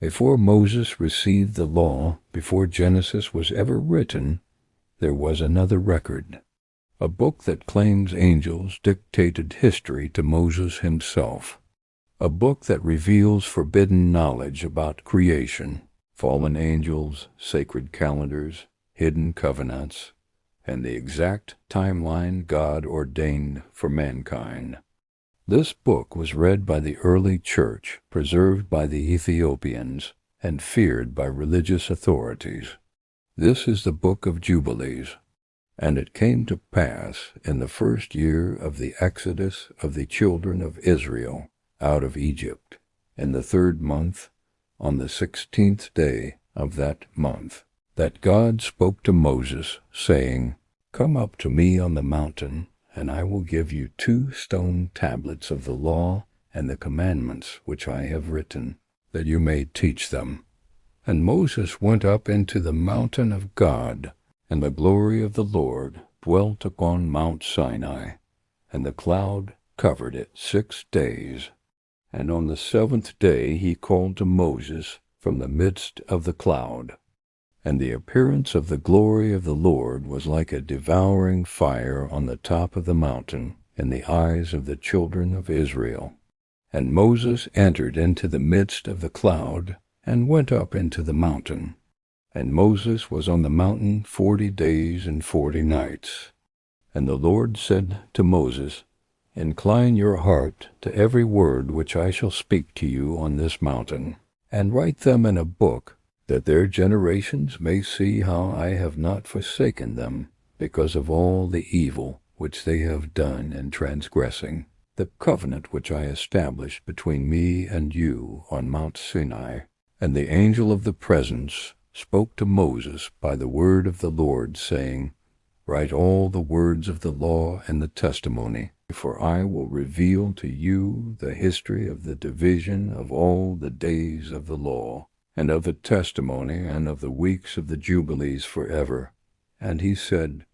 Before Moses received the law, before Genesis was ever written, there was another record. A book that claims angels dictated history to Moses himself. A book that reveals forbidden knowledge about creation, fallen angels, sacred calendars, hidden covenants, and the exact timeline God ordained for mankind. This book was read by the early church, preserved by the Ethiopians, and feared by religious authorities. This is the Book of Jubilees. And it came to pass in the first year of the exodus of the children of Israel out of Egypt, in the 3rd month, on the 16th day of that month, that God spoke to Moses, saying, Come up to me on the mountain, and I will give you 2 stone tablets of the law and the commandments which I have written, that you may teach them. And Moses went up into the mountain of God, and the glory of the Lord dwelt upon Mount Sinai, and the cloud covered it 6 days. And on the 7th day he called to Moses from the midst of the cloud. And the appearance of the glory of the Lord was like a devouring fire on the top of the mountain in the eyes of the children of Israel. And Moses entered into the midst of the cloud, and went up into the mountain. And Moses was on the mountain 40 days and 40 nights. And the Lord said to Moses, Incline your heart to every word which I shall speak to you on this mountain, and write them in a book, that their generations may see how I have not forsaken them, because of all the evil which they have done in transgressing the covenant which I established between me and you on Mount Sinai. And the angel of the presence spoke to Moses by the word of the Lord, saying, Write all the words of the law and the testimony, for I will reveal to you the history of the division of all the days of the law, and of the testimony, and of the weeks of the Jubilees forever. And he said,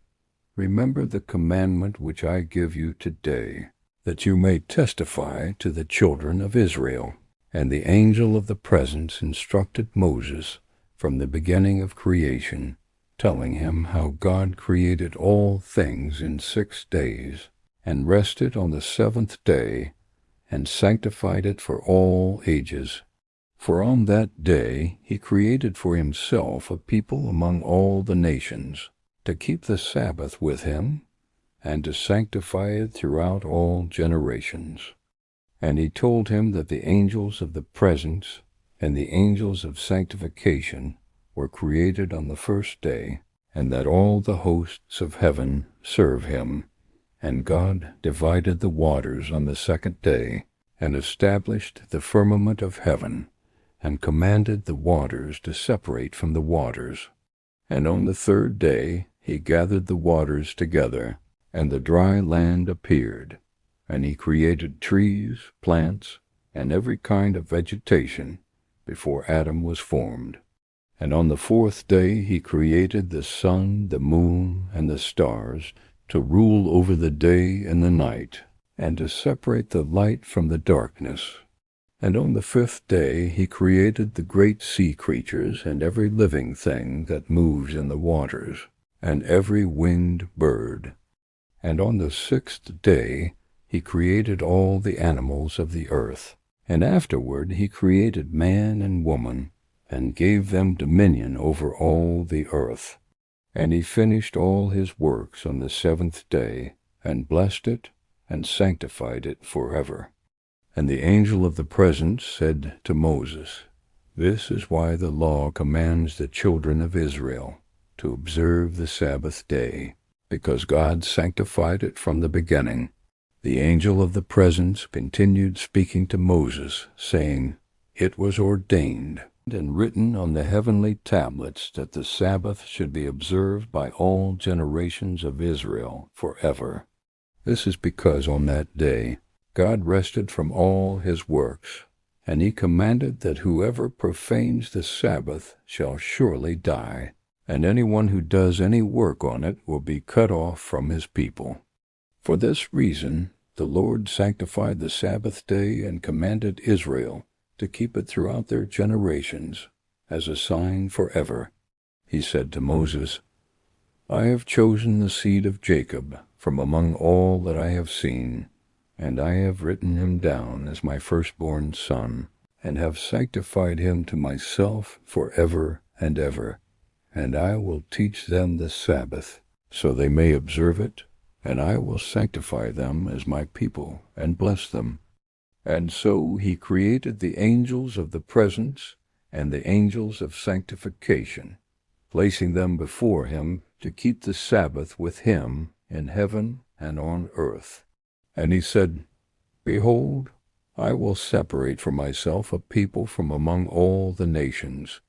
Remember the commandment which I give you today, that you may testify to the children of Israel. And the angel of the presence instructed Moses from the beginning of creation, telling him how God created all things in 6 days, and rested on the 7th day, and sanctified it for all ages. For on that day he created for himself a people among all the nations, to keep the Sabbath with him, and to sanctify it throughout all generations. And he told him that the angels of the presence and the angels of sanctification were created on the 1st day, and that all the hosts of heaven serve him. And God divided the waters on the 2nd day, and established the firmament of heaven, and commanded the waters to separate from the waters. And on the 3rd day he gathered the waters together, and the dry land appeared. And he created trees, plants, and every kind of vegetation before Adam was formed. And on the 4th day he created the sun, the moon, and the stars, to rule over the day and the night, and to separate the light from the darkness. And on the 5th day he created the great sea creatures, and every living thing that moves in the waters, and every winged bird. And on the 6th day he created all the animals of the earth. And afterward he created man and woman, and gave them dominion over all the earth. And he finished all his works on the 7th day, and blessed it, and sanctified it forever. And the angel of the presence said to Moses, This is why the law commands the children of Israel to observe the Sabbath day, because God sanctified it from the beginning. The angel of the presence continued speaking to Moses, saying, It was ordained and written on the heavenly tablets that the Sabbath should be observed by all generations of Israel forever. This is because on that day God rested from all his works, and he commanded that whoever profanes the Sabbath shall surely die, and anyone who does any work on it will be cut off from his people. For this reason the Lord sanctified the Sabbath day and commanded Israel to keep it throughout their generations, as a sign forever. He said to Moses, I have chosen the seed of Jacob from among all that I have seen, and I have written him down as my firstborn son, and have sanctified him to myself forever and ever. And I will teach them the Sabbath, so they may observe it, and I will sanctify them as my people, and bless them. And so he created the angels of the presence and the angels of sanctification, placing them before him to keep the Sabbath with him in heaven and on earth. And he said, Behold, I will separate for myself a people from among all the nations,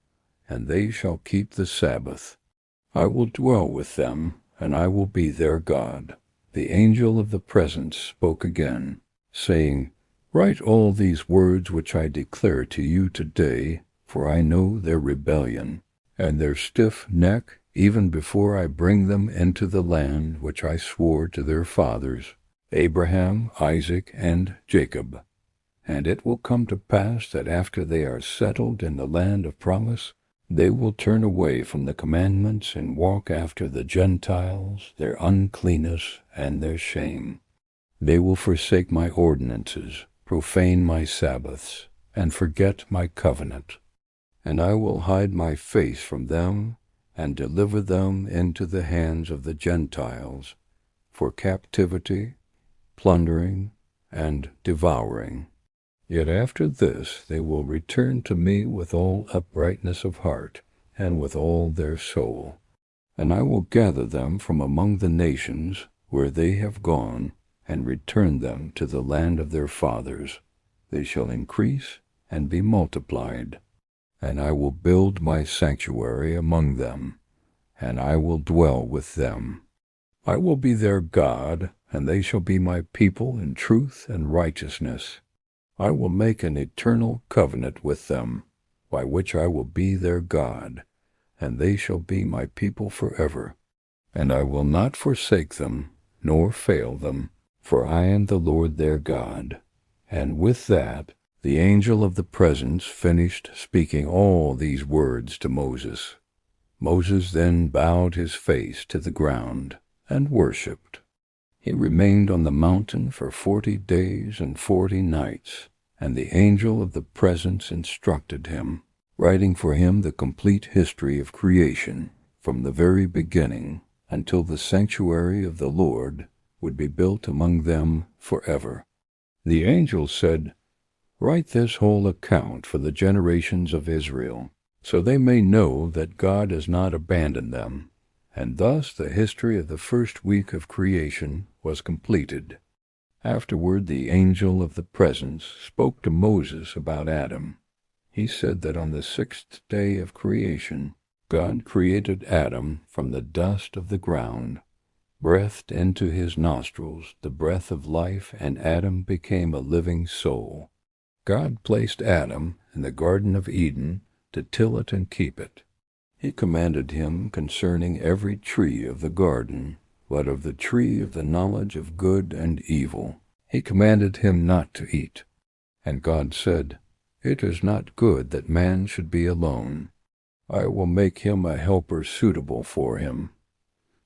and they shall keep the Sabbath. I will dwell with them, and I will be their God. The angel of the presence spoke again, saying, Write all these words which I declare to you today, for I know their rebellion, and their stiff neck, even before I bring them into the land which I swore to their fathers, Abraham, Isaac, and Jacob. And it will come to pass that after they are settled in the land of promise, they will turn away from the commandments and walk after the Gentiles, their uncleanness, and their shame. They will forsake my ordinances, profane my Sabbaths, and forget my covenant. And I will hide my face from them, and deliver them into the hands of the Gentiles, for captivity, plundering, and devouring. Yet after this they will return to me with all uprightness of heart, and with all their soul. And I will gather them from among the nations where they have gone, and return them to the land of their fathers. They shall increase and be multiplied. And I will build my sanctuary among them, and I will dwell with them. I will be their God, and they shall be my people in truth and righteousness. I will make an eternal covenant with them, by which I will be their God, and they shall be my people forever. And I will not forsake them, nor fail them, for I am the Lord their God. And with that, the angel of the presence finished speaking all these words to Moses. Moses then bowed his face to the ground and worshipped. He remained on the mountain for 40 days and 40 nights, and the angel of the presence instructed him, writing for him the complete history of creation, from the very beginning until the sanctuary of the Lord would be built among them forever. The angel said, Write this whole account for the generations of Israel, so they may know that God has not abandoned them. And thus the history of the first week of creation was completed. Afterward the angel of the presence spoke to Moses about Adam. He said that on the 6th day of creation, God created Adam from the dust of the ground, breathed into his nostrils the breath of life, and Adam became a living soul. God placed Adam in the Garden of Eden to till it and keep it. He commanded him concerning every tree of the garden, but of the tree of the knowledge of good and evil he commanded him not to eat. And God said, It is not good that man should be alone. I will make him a helper suitable for him.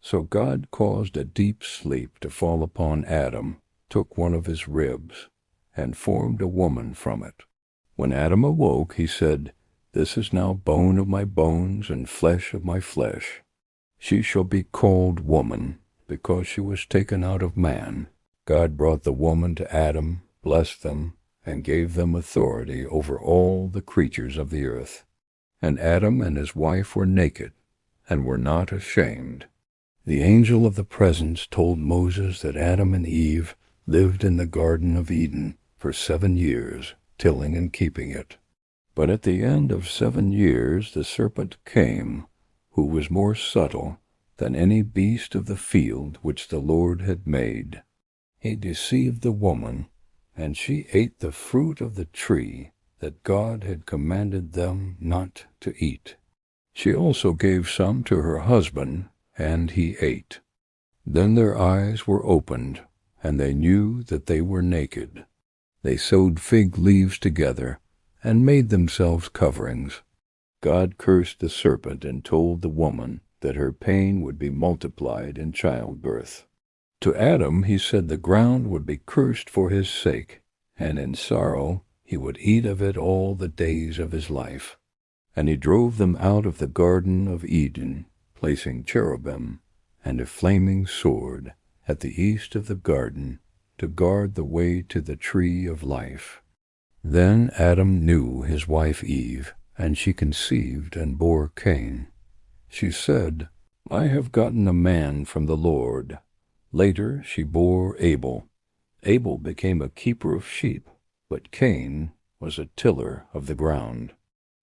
So God caused a deep sleep to fall upon Adam, took one of his ribs, and formed a woman from it. When Adam awoke, he said, This is now bone of my bones and flesh of my flesh. She shall be called woman, because she was taken out of man. God brought the woman to Adam, blessed them, and gave them authority over all the creatures of the earth. And Adam and his wife were naked, and were not ashamed. The angel of the presence told Moses that Adam and Eve lived in the Garden of Eden for 7 years, tilling and keeping it. But at the end of 7 years the serpent came, who was more subtle than any beast of the field which the Lord had made. He deceived the woman, and she ate the fruit of the tree that God had commanded them not to eat. She also gave some to her husband, and he ate. Then their eyes were opened, and they knew that they were naked. They sewed fig leaves together, and made themselves coverings. God cursed the serpent and told the woman that her pain would be multiplied in childbirth. To Adam he said the ground would be cursed for his sake, and in sorrow he would eat of it all the days of his life. And he drove them out of the Garden of Eden, placing cherubim and a flaming sword at the east of the garden to guard the way to the tree of life. Then Adam knew his wife Eve, and she conceived and bore Cain. She said, "I have gotten a man from the Lord." Later she bore Abel. Abel became a keeper of sheep, but Cain was a tiller of the ground.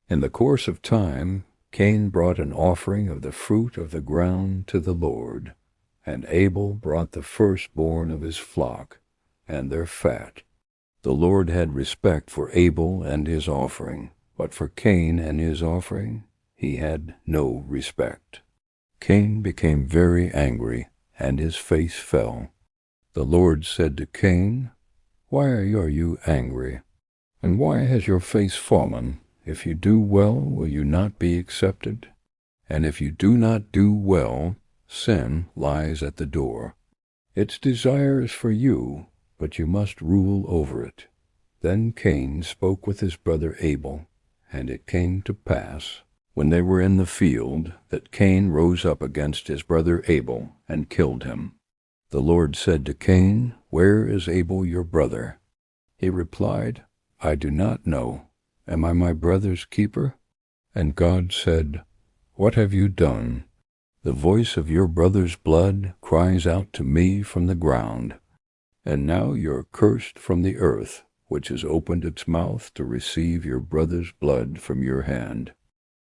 In the course of time, Cain brought an offering of the fruit of the ground to the Lord, and Abel brought the firstborn of his flock and their fat. The Lord had respect for Abel and his offering, but for Cain and his offering he had no respect. Cain became very angry, and his face fell. The Lord said to Cain, "Why are you angry? And why has your face fallen? If you do well, will you not be accepted? And if you do not do well, sin lies at the door. Its desire is for you, but you must rule over it." Then Cain spoke with his brother Abel, and it came to pass, when they were in the field, that Cain rose up against his brother Abel and killed him. The Lord said to Cain, "Where is Abel your brother?" He replied, "I do not know. Am I my brother's keeper?" And God said, "What have you done? The voice of your brother's blood cries out to me from the ground. And now you're cursed from the earth, which has opened its mouth to receive your brother's blood from your hand.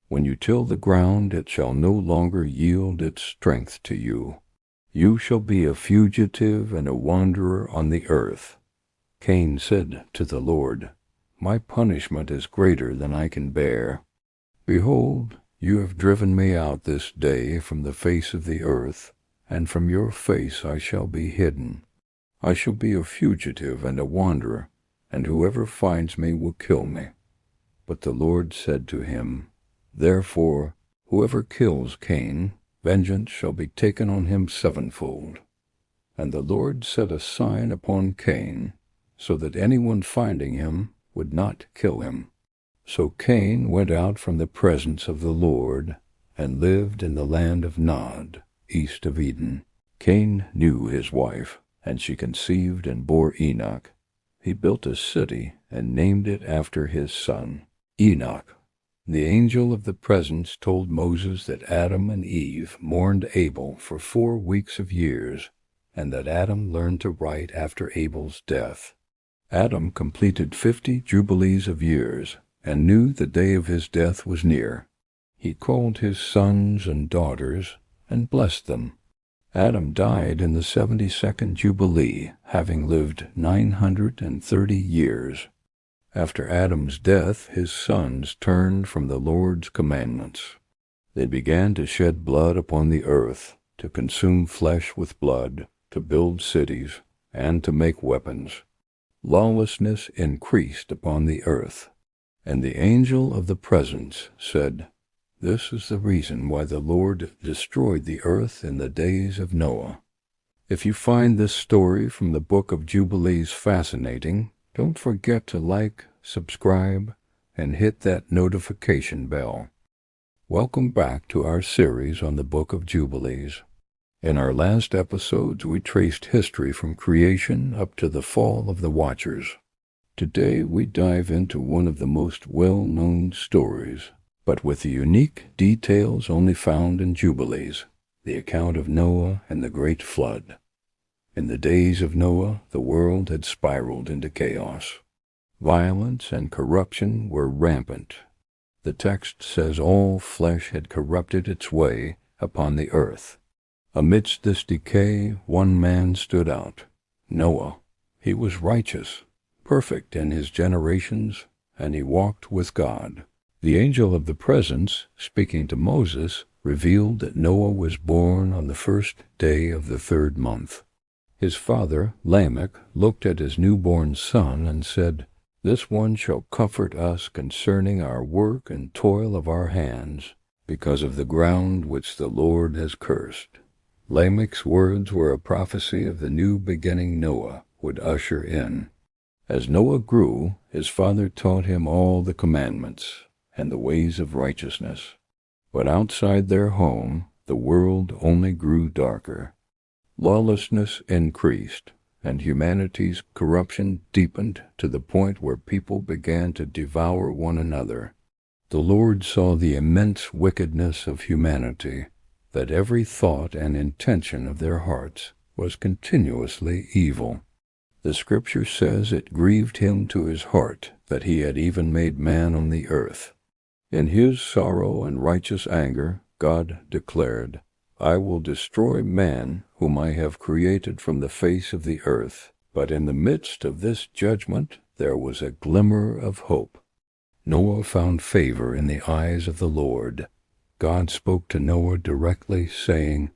When you till the ground, it shall no longer yield its strength to you. You shall be a fugitive and a wanderer on the earth." Cain said to the Lord, "My punishment is greater than I can bear. Behold, you have driven me out this day from the face of the earth, and from your face I shall be hidden. I shall be a fugitive and a wanderer, and whoever finds me will kill me." But the Lord said to him, "Therefore, whoever kills Cain, vengeance shall be taken on him sevenfold." And the Lord set a sign upon Cain, so that anyone finding him would not kill him. So Cain went out from the presence of the Lord, and lived in the land of Nod, east of Eden. Cain knew his wife, and she conceived and bore Enoch. He built a city and named it after his son, Enoch. The angel of the presence told Moses that Adam and Eve mourned Abel for 4 weeks of years, and that Adam learned to write after Abel's death. Adam completed 50 jubilees of years, and knew the day of his death was near. He called his sons and daughters, and blessed them. Adam died in the 72nd jubilee, having lived 930 years. After Adam's death, his sons turned from the Lord's commandments. They began to shed blood upon the earth, to consume flesh with blood, to build cities, and to make weapons. Lawlessness increased upon the earth. And the angel of the presence said, "This is the reason why the Lord destroyed the earth in the days of Noah." If you find this story from the Book of Jubilees fascinating, don't forget to like, subscribe, and hit that notification bell. Welcome back to our series on the Book of Jubilees. In our last episodes, we traced history from creation up to the fall of the Watchers. Today, we dive into one of the most well-known stories, but with the unique details only found in Jubilees, the account of Noah and the Great Flood. In the days of Noah, the world had spiraled into chaos. Violence and corruption were rampant. The text says all flesh had corrupted its way upon the earth. Amidst this decay, one man stood out, Noah. He was righteous, perfect in his generations, and he walked with God. The angel of the presence, speaking to Moses, revealed that Noah was born on the first day of the 3rd month. His father, Lamech, looked at his newborn son and said, This one shall comfort us concerning our work and toil of our hands, because of the ground which the Lord has cursed. Lamech's words were a prophecy of the new beginning Noah would usher in. As Noah grew, his father taught him all the commandments and the ways of righteousness. But outside their home, the world only grew darker. Lawlessness increased, and humanity's corruption deepened to the point where people began to devour one another. The Lord saw the immense wickedness of humanity, that every thought and intention of their hearts was continuously evil. The Scripture says it grieved him to his heart that he had even made man on the earth. In his sorrow and righteous anger, God declared, I will destroy man whom I have created from the face of the earth. But in the midst of this judgment there was a glimmer of hope. Noah found favor in the eyes of the Lord. God spoke to Noah directly, saying,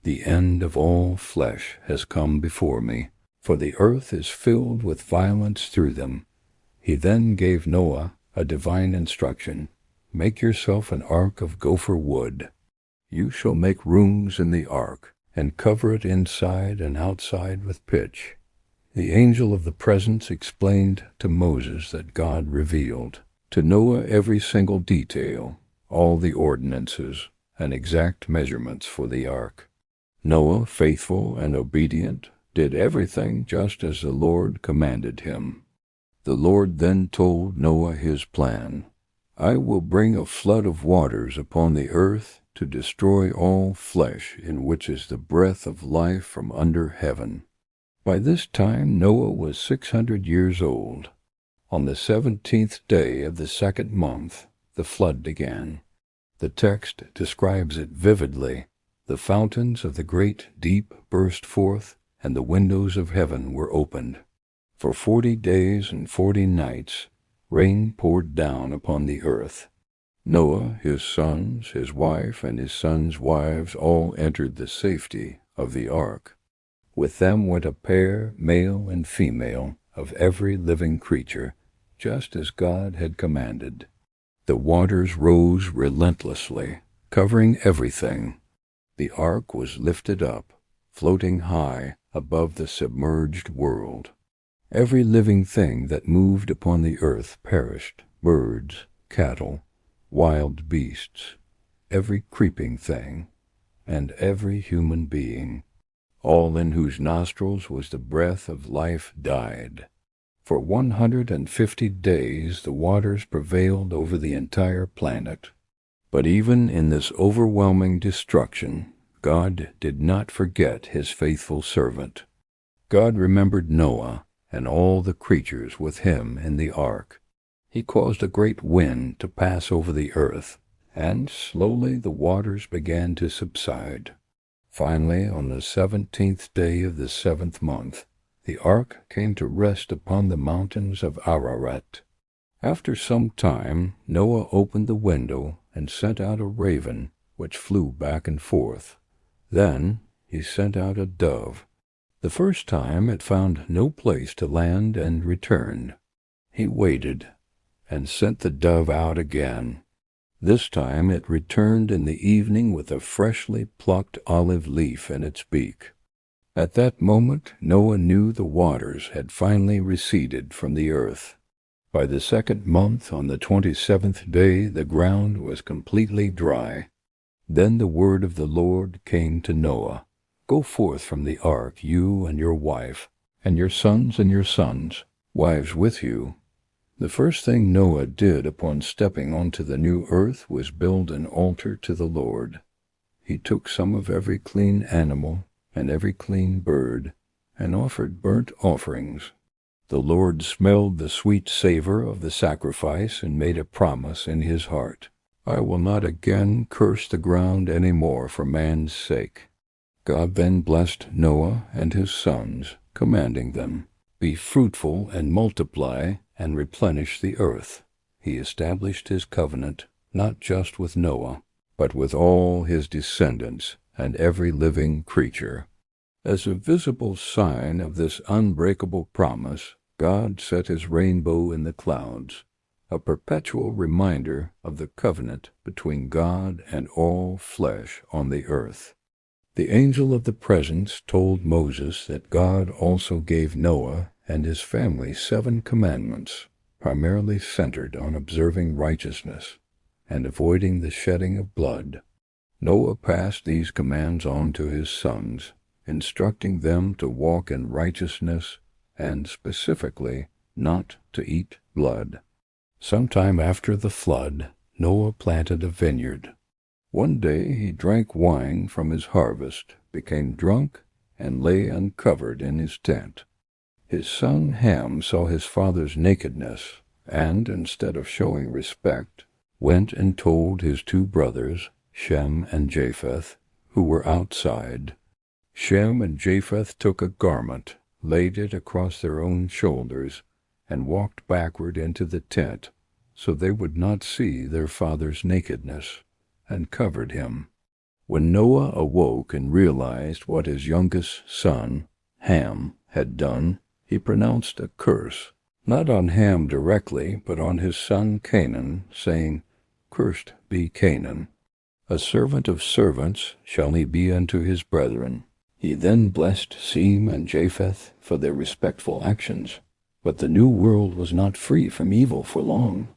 The end of all flesh has come before me, for the earth is filled with violence through them. He then gave Noah a divine instruction. Make yourself an ark of gopher wood. You shall make rooms in the ark, and cover it inside and outside with pitch. The angel of the presence explained to Moses that God revealed to Noah every single detail, all the ordinances, and exact measurements for the ark. Noah, faithful and obedient, did everything just as the Lord commanded him. The Lord then told Noah his plan. I will bring a flood of waters upon the earth to destroy all flesh in which is the breath of life from under heaven. By this time Noah was 600 years old. On the 17th day of the second month, the flood began. The text describes it vividly. The fountains of the great deep burst forth, and the windows of heaven were opened. For 40 days and 40 nights, rain poured down upon the earth. Noah, his sons, his wife, and his sons' wives all entered the safety of the ark. With them went a pair, male and female, of every living creature, just as God had commanded. The waters rose relentlessly, covering everything. The ark was lifted up, floating high above the submerged world. Every living thing that moved upon the earth perished, birds, cattle, wild beasts, every creeping thing, and every human being. All in whose nostrils was the breath of life died. For 150 days the waters prevailed over the entire planet. But even in this overwhelming destruction, God did not forget his faithful servant. God remembered Noah and all the creatures with him in the ark. He caused a great wind to pass over the earth, and slowly the waters began to subside. Finally, on the 17th day of the 7th month, the ark came to rest upon the mountains of Ararat. After some time, Noah opened the window and sent out a raven, which flew back and forth. Then he sent out a dove. The first time it found no place to land and returned. He waited and sent the dove out again. This time it returned in the evening with a freshly plucked olive leaf in its beak. At that moment Noah knew the waters had finally receded from the earth. By the 2nd month, on the 27th day, the ground was completely dry. Then the word of the Lord came to Noah. Go forth from the ark, you and your wife, and your sons' wives with you. The first thing Noah did upon stepping onto the new earth was build an altar to the Lord. He took some of every clean animal and every clean bird, and offered burnt offerings. The Lord smelled the sweet savor of the sacrifice and made a promise in his heart. I will not again curse the ground any more for man's sake. God then blessed Noah and his sons, commanding them, Be fruitful and multiply and replenish the earth. He established his covenant not just with Noah, but with all his descendants and every living creature. As a visible sign of this unbreakable promise, God set his rainbow in the clouds, a perpetual reminder of the covenant between God and all flesh on the earth. The angel of the presence told Moses that God also gave Noah and his family 7 commandments, primarily centered on observing righteousness and avoiding the shedding of blood. Noah passed these commands on to his sons, instructing them to walk in righteousness and specifically not to eat blood. Sometime after the flood, Noah planted a vineyard. One day he drank wine from his harvest, became drunk, and lay uncovered in his tent. His son Ham saw his father's nakedness, and, instead of showing respect, went and told his 2 brothers, Shem and Japheth, who were outside. Shem and Japheth took a garment, laid it across their own shoulders, and walked backward into the tent, so they would not see their father's nakedness, and covered him. When Noah awoke and realized what his youngest son, Ham, had done, he pronounced a curse, not on Ham directly, but on his son Canaan, saying, "Cursed be Canaan. A servant of servants shall he be unto his brethren." He then blessed Sem and Japheth for their respectful actions, but the new world was not free from evil for long.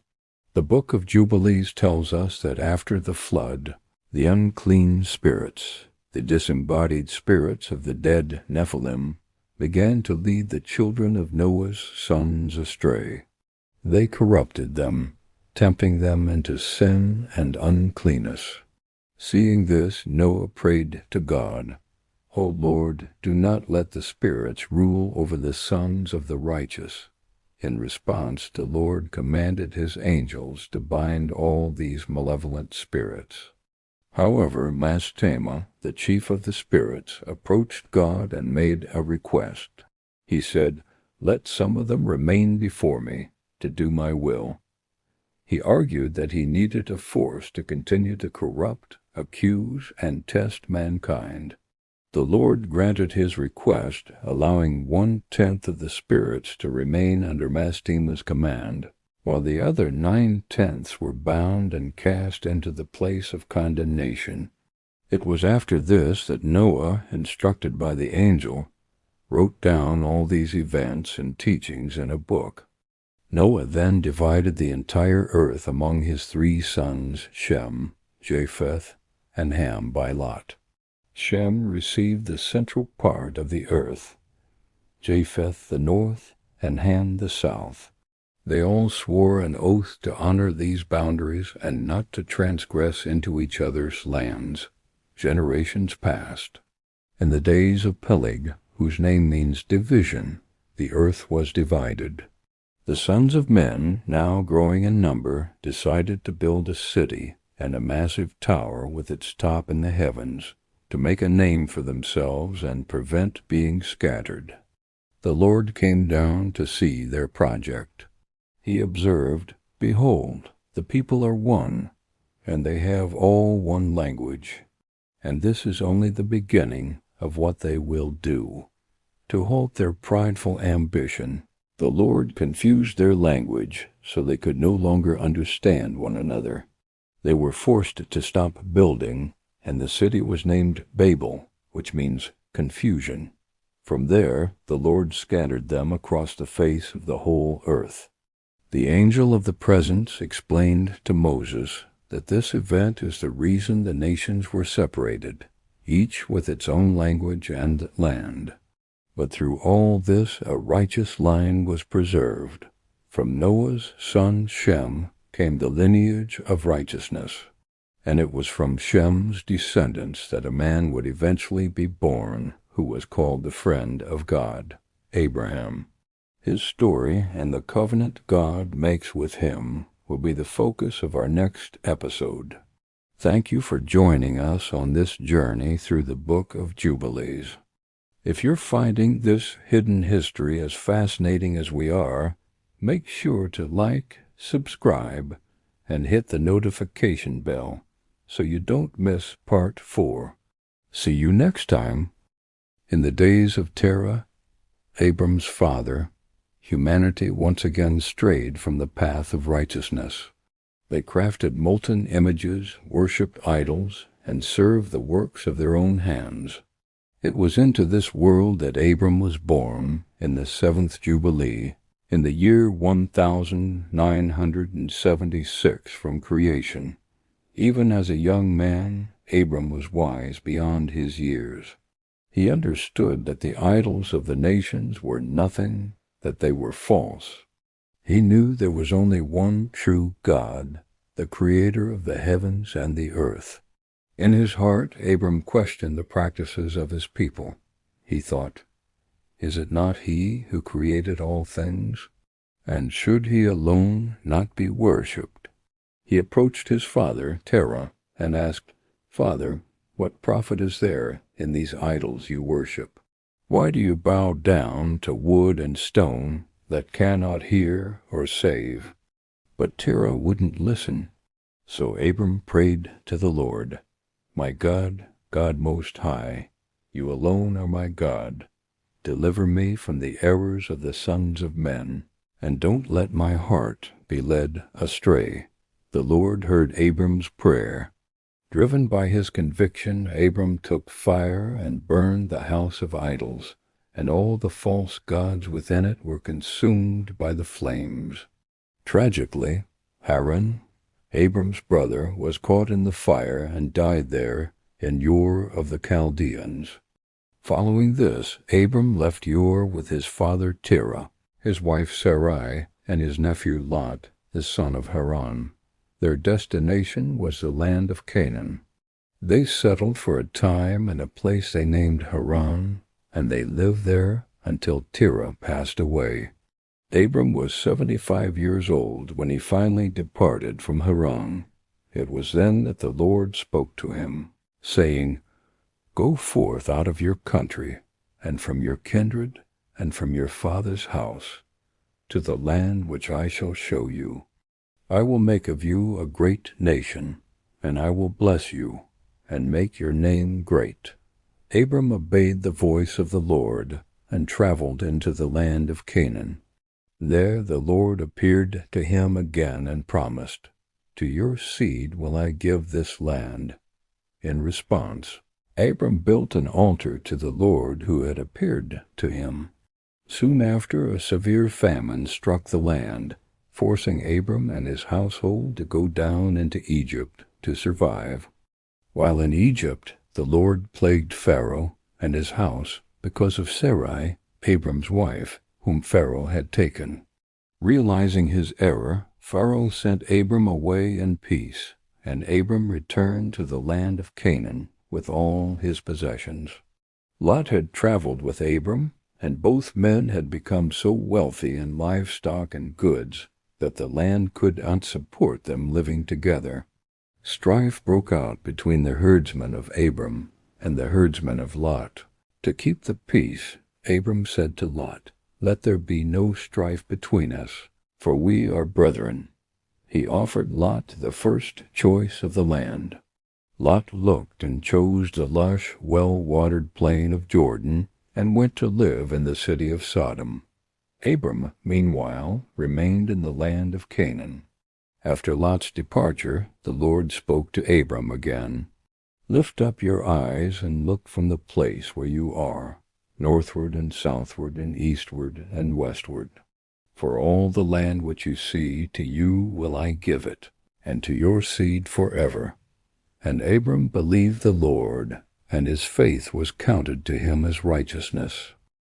The Book of Jubilees tells us that after the flood, the unclean spirits, the disembodied spirits of the dead Nephilim, began to lead the children of Noah's sons astray. They corrupted them, tempting them into sin and uncleanness. Seeing this, Noah prayed to God, "O Lord, do not let the spirits rule over the sons of the righteous." In response, the Lord commanded his angels to bind all these malevolent spirits. However, Mastema, the chief of the spirits, approached God and made a request. He said, "Let some of them remain before me, to do my will." He argued that he needed a force to continue to corrupt, accuse, and test mankind. The Lord granted his request, allowing 1/10 of the spirits to remain under Mastema's command, while the other 9/10 were bound and cast into the place of condemnation. It was after this that Noah, instructed by the angel, wrote down all these events and teachings in a book. Noah then divided the entire earth among his 3 sons, Shem, Japheth, and Ham, by lot. Shem received the central part of the earth, Japheth the north, and Ham the south. They all swore an oath to honor these boundaries and not to transgress into each other's lands. Generations passed. In the days of Peleg, whose name means division, the earth was divided. The sons of men, now growing in number, decided to build a city and a massive tower with its top in the heavens, to make a name for themselves and prevent being scattered. The Lord came down to see their project. He observed, "Behold, the people are one, and they have all one language, and this is only the beginning of what they will do." To halt their prideful ambition, the Lord confused their language so they could no longer understand one another. They were forced to stop building, and the city was named Babel, which means confusion. From there, the Lord scattered them across the face of the whole earth. The angel of the presence explained to Moses that this event is the reason the nations were separated, each with its own language and land. But through all this a righteous line was preserved. From Noah's son Shem came the lineage of righteousness, and it was from Shem's descendants that a man would eventually be born who was called the friend of God, Abraham. His story and the covenant God makes with him will be the focus of our next episode. Thank you for joining us on this journey through the Book of Jubilees. If you're finding this hidden history as fascinating as we are, make sure to like, subscribe, and hit the notification bell so you don't miss Part 4. See you next time. In the days of Terah, Abram's father, humanity once again strayed from the path of righteousness. They crafted molten images, worshipped idols, and served the works of their own hands. It was into this world that Abram was born in the 7th Jubilee, in the year 1976 from creation. Even as a young man, Abram was wise beyond his years. He understood that the idols of the nations were nothing, that they were false. He knew there was only one true God, the creator of the heavens and the earth. In his heart, Abram questioned the practices of his people. He thought, "Is it not he who created all things? And should he alone not be worshipped?" He approached his father, Terah, and asked, "Father, what profit is there in these idols you worship? Why do you bow down to wood and stone that cannot hear or save?" But Terah wouldn't listen. So Abram prayed to the Lord, "My God, God Most High, you alone are my God. Deliver me from the errors of the sons of men, and don't let my heart be led astray." The Lord heard Abram's prayer. Driven by his conviction, Abram took fire and burned the house of idols, and all the false gods within it were consumed by the flames. Tragically, Haran, Abram's brother, was caught in the fire and died there in Ur of the Chaldeans. Following this, Abram left Ur with his father Terah, his wife Sarai, and his nephew Lot, the son of Haran. Their destination was the land of Canaan. They settled for a time in a place they named Haran, and they lived there until Terah passed away. Abram was 75 years old when he finally departed from Haran. It was then that the Lord spoke to him, saying, "Go forth out of your country, and from your kindred, and from your father's house, to the land which I shall show you. I will make of you a great nation, and I will bless you, and make your name great." Abram obeyed the voice of the Lord, and traveled into the land of Canaan. There the Lord appeared to him again and promised, "To your seed will I give this land." In response, Abram built an altar to the Lord who had appeared to him. Soon after, a severe famine struck the land, forcing Abram and his household to go down into Egypt to survive. While in Egypt, the Lord plagued Pharaoh and his house because of Sarai, Abram's wife, whom Pharaoh had taken. Realizing his error, Pharaoh sent Abram away in peace, and Abram returned to the land of Canaan with all his possessions. Lot had traveled with Abram, and both men had become so wealthy in livestock and goods that the land could not support them living together. Strife broke out between the herdsmen of Abram and the herdsmen of Lot. To keep the peace, Abram said to Lot, "Let there be no strife between us, for we are brethren." He offered Lot the first choice of the land. Lot looked and chose the lush, well-watered plain of Jordan, and went to live in the city of Sodom. Abram, meanwhile, remained in the land of Canaan. After Lot's departure, the Lord spoke to Abram again. "Lift up your eyes and look from the place where you are, northward and southward and eastward and westward. For all the land which you see, to you will I give it, and to your seed forever." And Abram believed the Lord, and his faith was counted to him as righteousness.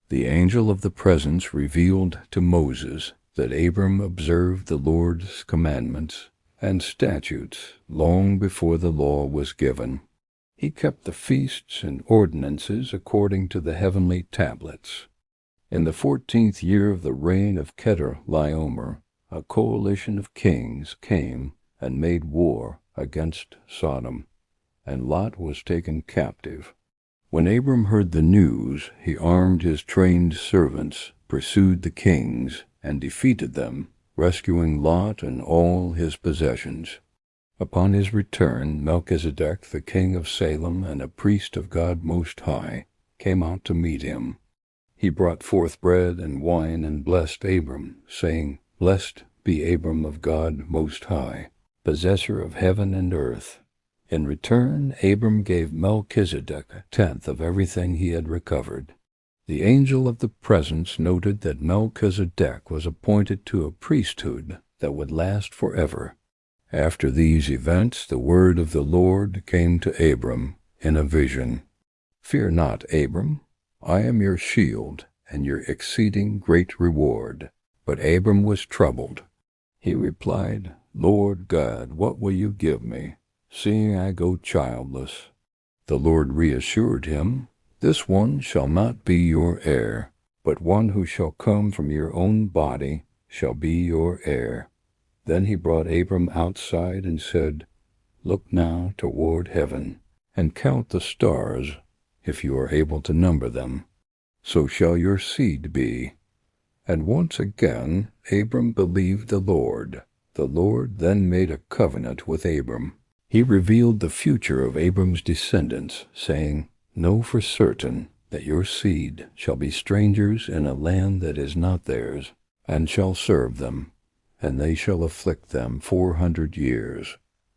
The angel of the presence revealed to Moses that Abram observed the Lord's commandments and statutes long before the law was given. He kept the feasts and ordinances according to the heavenly tablets. In the 14th year of the reign of Chedorlaomer, a coalition of kings came and made war against Sodom, and Lot was taken captive. When Abram heard the news, he armed his trained servants, pursued the kings, and defeated them, rescuing Lot and all his possessions. Upon his return, Melchizedek, the king of Salem and a priest of God Most High, came out to meet him. He brought forth bread and wine and blessed Abram, saying, Blessed be Abram of God Most High, possessor of heaven and earth. In return, Abram gave Melchizedek a tenth of everything he had recovered. The angel of the presence noted that Melchizedek was appointed to a priesthood that would last forever. After these events, the word of the Lord came to Abram in a vision. Fear not, Abram. I am your shield and your exceeding great reward. But Abram was troubled. He replied, Lord God, what will you give me, seeing I go childless? The Lord reassured him, This one shall not be your heir, but one who shall come from your own body shall be your heir. Then he brought Abram outside and said, Look now toward heaven, and count the stars, if you are able to number them. So shall your seed be. And once again Abram believed the Lord. The Lord then made a covenant with Abram. He revealed the future of Abram's descendants, saying, Know for certain that your seed shall be strangers in a land that is not theirs, and shall serve them, and they shall afflict them 400 years.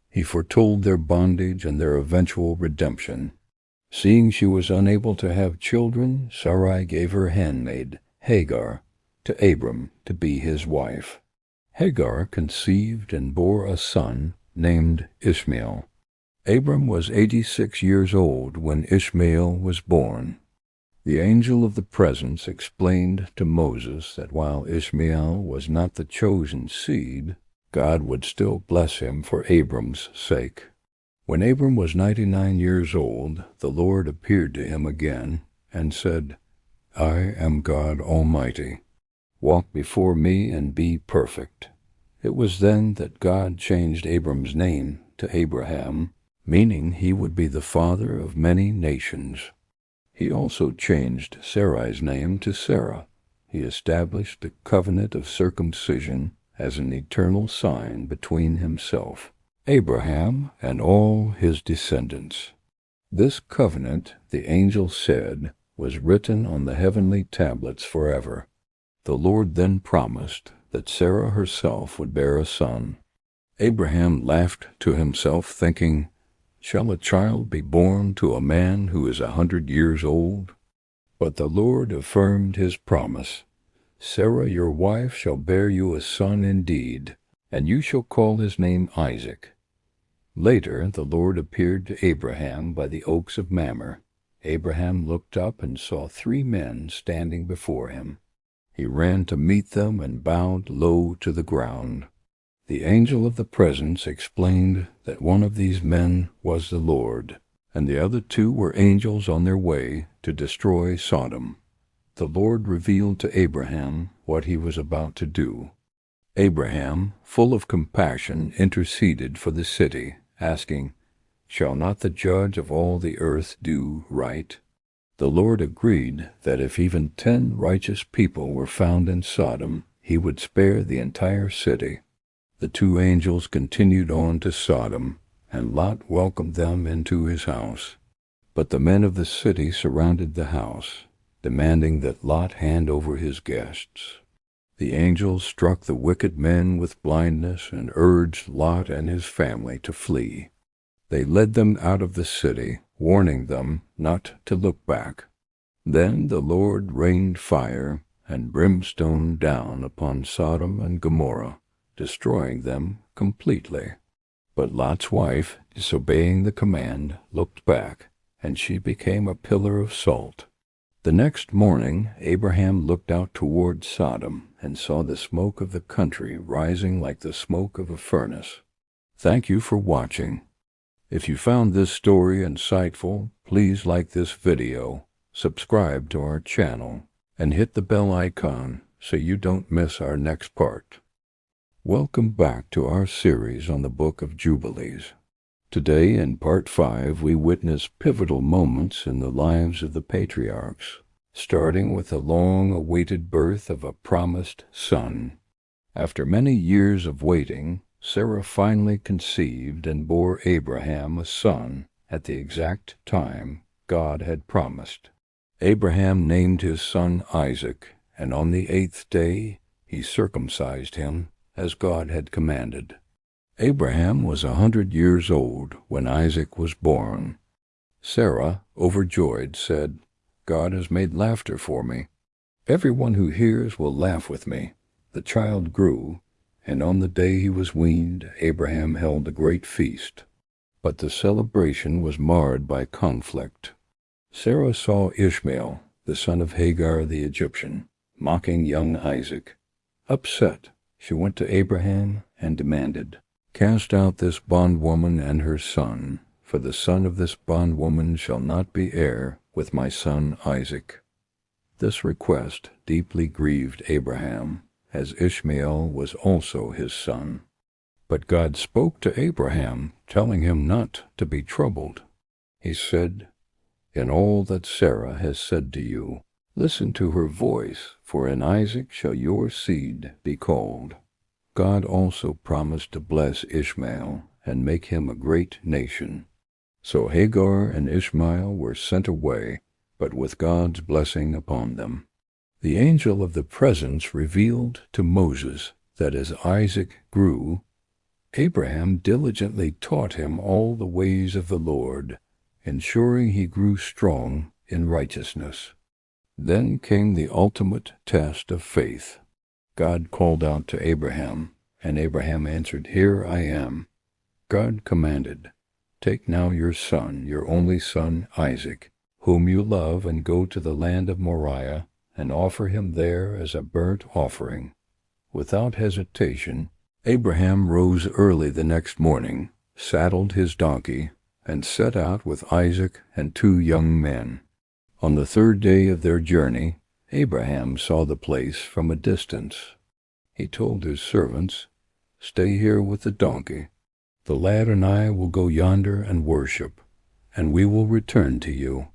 He foretold their bondage and their eventual redemption. Seeing she was unable to have children, Sarai gave her handmaid, Hagar, to Abram to be his wife. Hagar conceived and bore a son named Ishmael. Abram was 86 years old when Ishmael was born. The angel of the presence explained to Moses that while Ishmael was not the chosen seed, God would still bless him for Abram's sake. When Abram was 99 years old, the Lord appeared to him again and said, I am God Almighty. Walk before me and be perfect. It was then that God changed Abram's name to Abraham, meaning he would be the father of many nations. He also changed Sarai's name to Sarah. He established the covenant of circumcision as an eternal sign between himself, Abraham, and all his descendants. This covenant, the angel said, was written on the heavenly tablets forever. The Lord then promised that Sarah herself would bear a son. Abraham laughed to himself, thinking, Shall a child be born to a man who is 100 years old? But the Lord affirmed his promise. Sarah your wife shall bear you a son indeed, and you shall call his name Isaac. Later the Lord appeared to Abraham by the oaks of Mamre. Abraham looked up and saw 3 men standing before him. He ran to meet them and bowed low to the ground. The angel of the presence explained that one of these men was the Lord, and the other 2 were angels on their way to destroy Sodom. The Lord revealed to Abraham what he was about to do. Abraham, full of compassion, interceded for the city, asking, Shall not the judge of all the earth do right? The Lord agreed that if even 10 righteous people were found in Sodom, he would spare the entire city. The 2 angels continued on to Sodom, and Lot welcomed them into his house. But the men of the city surrounded the house, demanding that Lot hand over his guests. The angels struck the wicked men with blindness and urged Lot and his family to flee. They led them out of the city, warning them not to look back. Then the Lord rained fire and brimstone down upon Sodom and Gomorrah, destroying them completely. But Lot's wife, disobeying the command, looked back, and she became a pillar of salt. The next morning Abraham looked out toward Sodom and saw the smoke of the country rising like the smoke of a furnace. Thank you for watching. If you found this story insightful, please like this video, subscribe to our channel, and hit the bell icon so you don't miss our next part. Welcome back to our series on the Book of Jubilees. Today, in Part 5, we witness pivotal moments in the lives of the patriarchs, starting with the long-awaited birth of a promised son. After many years of waiting, Sarah finally conceived and bore Abraham a son at the exact time God had promised. Abraham named his son Isaac, and on the 8th day he circumcised him, as God had commanded. Abraham was 100 years old when Isaac was born. Sarah, overjoyed, said, "God has made laughter for me. Everyone who hears will laugh with me." The child grew, and on the day he was weaned, Abraham held a great feast. But the celebration was marred by conflict. Sarah saw Ishmael, the son of Hagar the Egyptian, mocking young Isaac. Upset, she went to Abraham and demanded, "Cast out this bondwoman and her son, for the son of this bondwoman shall not be heir with my son Isaac." This request deeply grieved Abraham, as Ishmael was also his son. But God spoke to Abraham, telling him not to be troubled. He said, "In all that Sarah has said to you, listen to her voice, for in Isaac shall your seed be called." God also promised to bless Ishmael and make him a great nation. So Hagar and Ishmael were sent away, but with God's blessing upon them. The angel of the presence revealed to Moses that as Isaac grew, Abraham diligently taught him all the ways of the Lord, ensuring he grew strong in righteousness. Then came the ultimate test of faith. God called out to Abraham, and Abraham answered, "Here I am." God commanded, "Take now your son, your only son Isaac, whom you love, and go to the land of Moriah, and offer him there as a burnt offering." Without hesitation, Abraham rose early the next morning, saddled his donkey, and set out with Isaac and 2 young men. On the 3rd day of their journey, Abraham saw the place from a distance. He told his servants, "Stay here with the donkey. The lad and I will go yonder and worship, and we will return to you."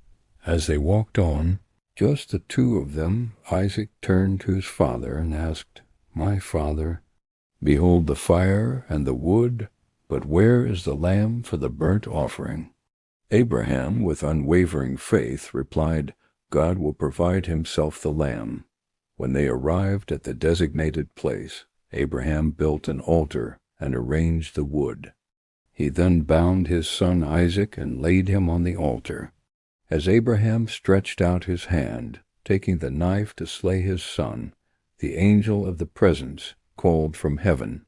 As they walked on, just the 2 of them, Isaac turned to his father and asked, "My father, behold the fire and the wood, but where is the lamb for the burnt offering?" Abraham, with unwavering faith, replied, "God will provide himself the lamb." When they arrived at the designated place, Abraham built an altar and arranged the wood. He then bound his son Isaac and laid him on the altar. As Abraham stretched out his hand, taking the knife to slay his son, the angel of the presence called from heaven,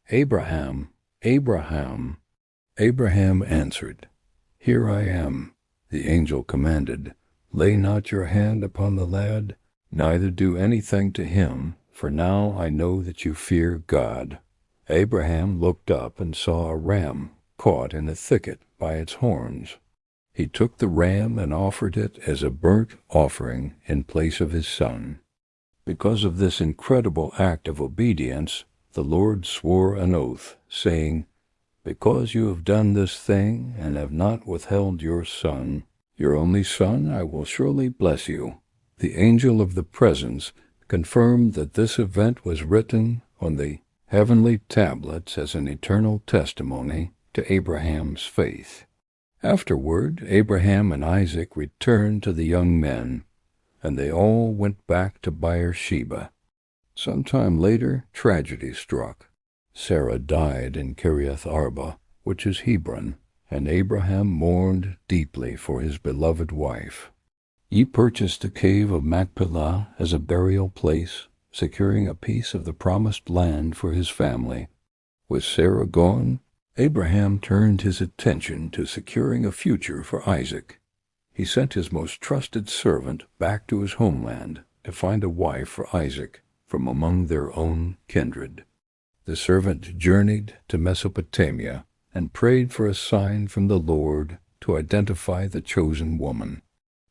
"Abraham, Abraham." Abraham answered, "Here I am." The angel commanded, "Lay not your hand upon the lad, neither do anything to him, for now I know that you fear God." Abraham looked up and saw a ram caught in a thicket by its horns. He took the ram and offered it as a burnt offering in place of his son. Because of this incredible act of obedience, the Lord swore an oath, saying, "Because you have done this thing and have not withheld your son, your only son, I will surely bless you." The angel of the presence confirmed that this event was written on the heavenly tablets as an eternal testimony to Abraham's faith. Afterward, Abraham and Isaac returned to the young men, and they all went back to Beersheba. Some time later, tragedy struck. Sarah died in Kiriath Arba, which is Hebron, and Abraham mourned deeply for his beloved wife. He purchased the cave of Machpelah as a burial place, securing a piece of the promised land for his family. With Sarah gone, Abraham turned his attention to securing a future for Isaac. He sent his most trusted servant back to his homeland to find a wife for Isaac from among their own kindred. The servant journeyed to Mesopotamia and prayed for a sign from the Lord to identify the chosen woman.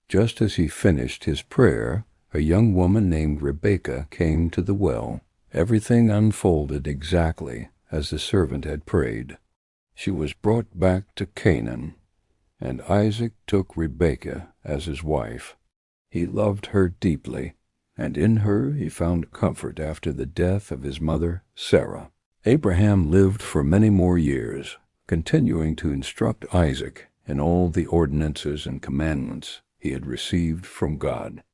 Just as he finished his prayer, a young woman named Rebekah came to the well. Everything unfolded exactly as the servant had prayed. She was brought back to Canaan, and Isaac took Rebekah as his wife. He loved her deeply, and in her he found comfort after the death of his mother, Sarah. Abraham lived for many more years, continuing to instruct Isaac in all the ordinances and commandments he he had received from God.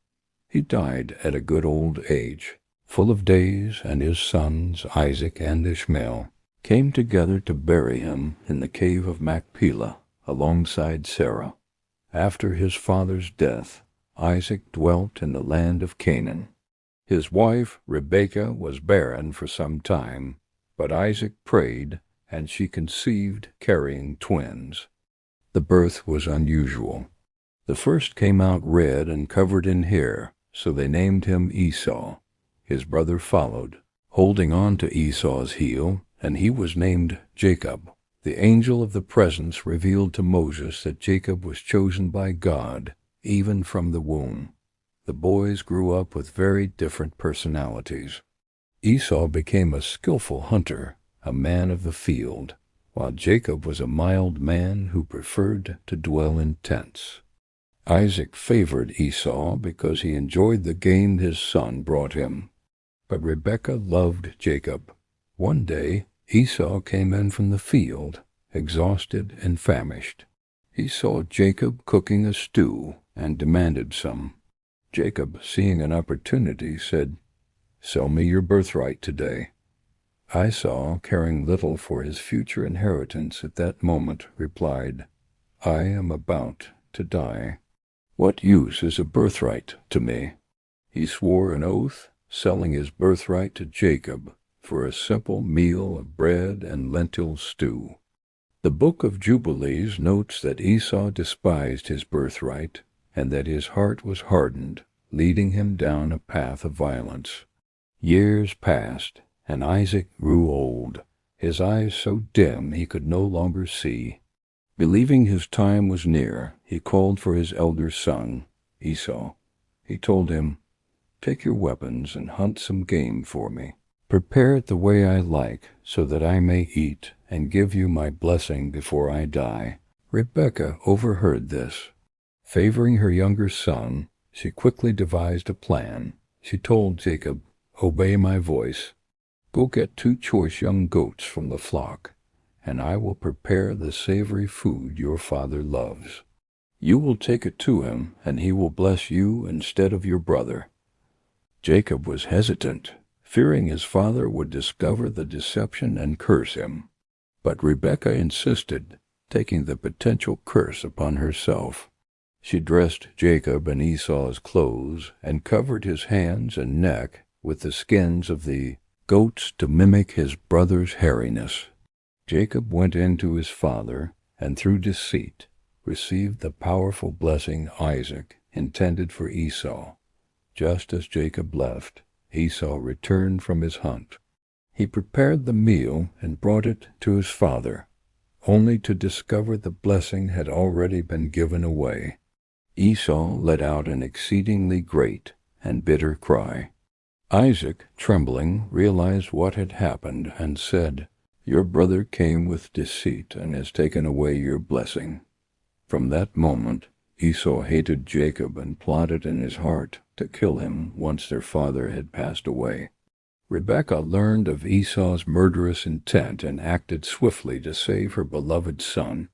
He died at a good old age, full of days, and his sons, Isaac and Ishmael, came together to bury him in the cave of Machpelah, alongside Sarah. After his father's death, Isaac dwelt in the land of Canaan. His wife, Rebekah, was barren for some time, but Isaac prayed, and she conceived, carrying twins. The birth was unusual. The first came out red and covered in hair, so they named him Esau. His brother followed, holding on to Esau's heel, and he was named Jacob. The angel of the presence revealed to Moses that Jacob was chosen by God, even from the womb. The boys grew up with very different personalities. Esau became a skillful hunter, a man of the field, while Jacob was a mild man who preferred to dwell in tents. Isaac favored Esau because he enjoyed the game his son brought him, but Rebekah loved Jacob. One day, Esau came in from the field, exhausted and famished. He saw Jacob cooking a stew and demanded some. Jacob, seeing an opportunity, said, "Sell me your birthright today." Esau, caring little for his future inheritance at that moment, replied, "I am about to die. What use is a birthright to me?" He swore an oath, selling his birthright to Jacob for a simple meal of bread and lentil stew. The Book of Jubilees notes that Esau despised his birthright, and that his heart was hardened, leading him down a path of violence. Years passed, and Isaac grew old, his eyes so dim he could no longer see. Believing his time was near, he called for his elder son, Esau. He told him, "Take your weapons and hunt some game for me. Prepare it the way I like, so that I may eat and give you my blessing before I die." Rebekah overheard this. Favoring her younger son, she quickly devised a plan. She told Jacob, "Obey my voice. Go get 2 choice young goats from the flock, and I will prepare the savory food your father loves. You will take it to him, and he will bless you instead of your brother." Jacob was hesitant, fearing his father would discover the deception and curse him. But Rebekah insisted, taking the potential curse upon herself. She dressed Jacob in Esau's clothes and covered his hands and neck with the skins of the goats to mimic his brother's hairiness. Jacob went in to his father, and through deceit received the powerful blessing Isaac intended for Esau. Just as Jacob left, Esau returned from his hunt. He prepared the meal and brought it to his father, only to discover the blessing had already been given away. Esau let out an exceedingly great and bitter cry. Isaac, trembling, realized what had happened and said, "Your brother came with deceit and has taken away your blessing." From that moment, Esau hated Jacob and plotted in his heart to kill him once their father had passed away. Rebekah learned of Esau's murderous intent and acted swiftly to save her beloved son.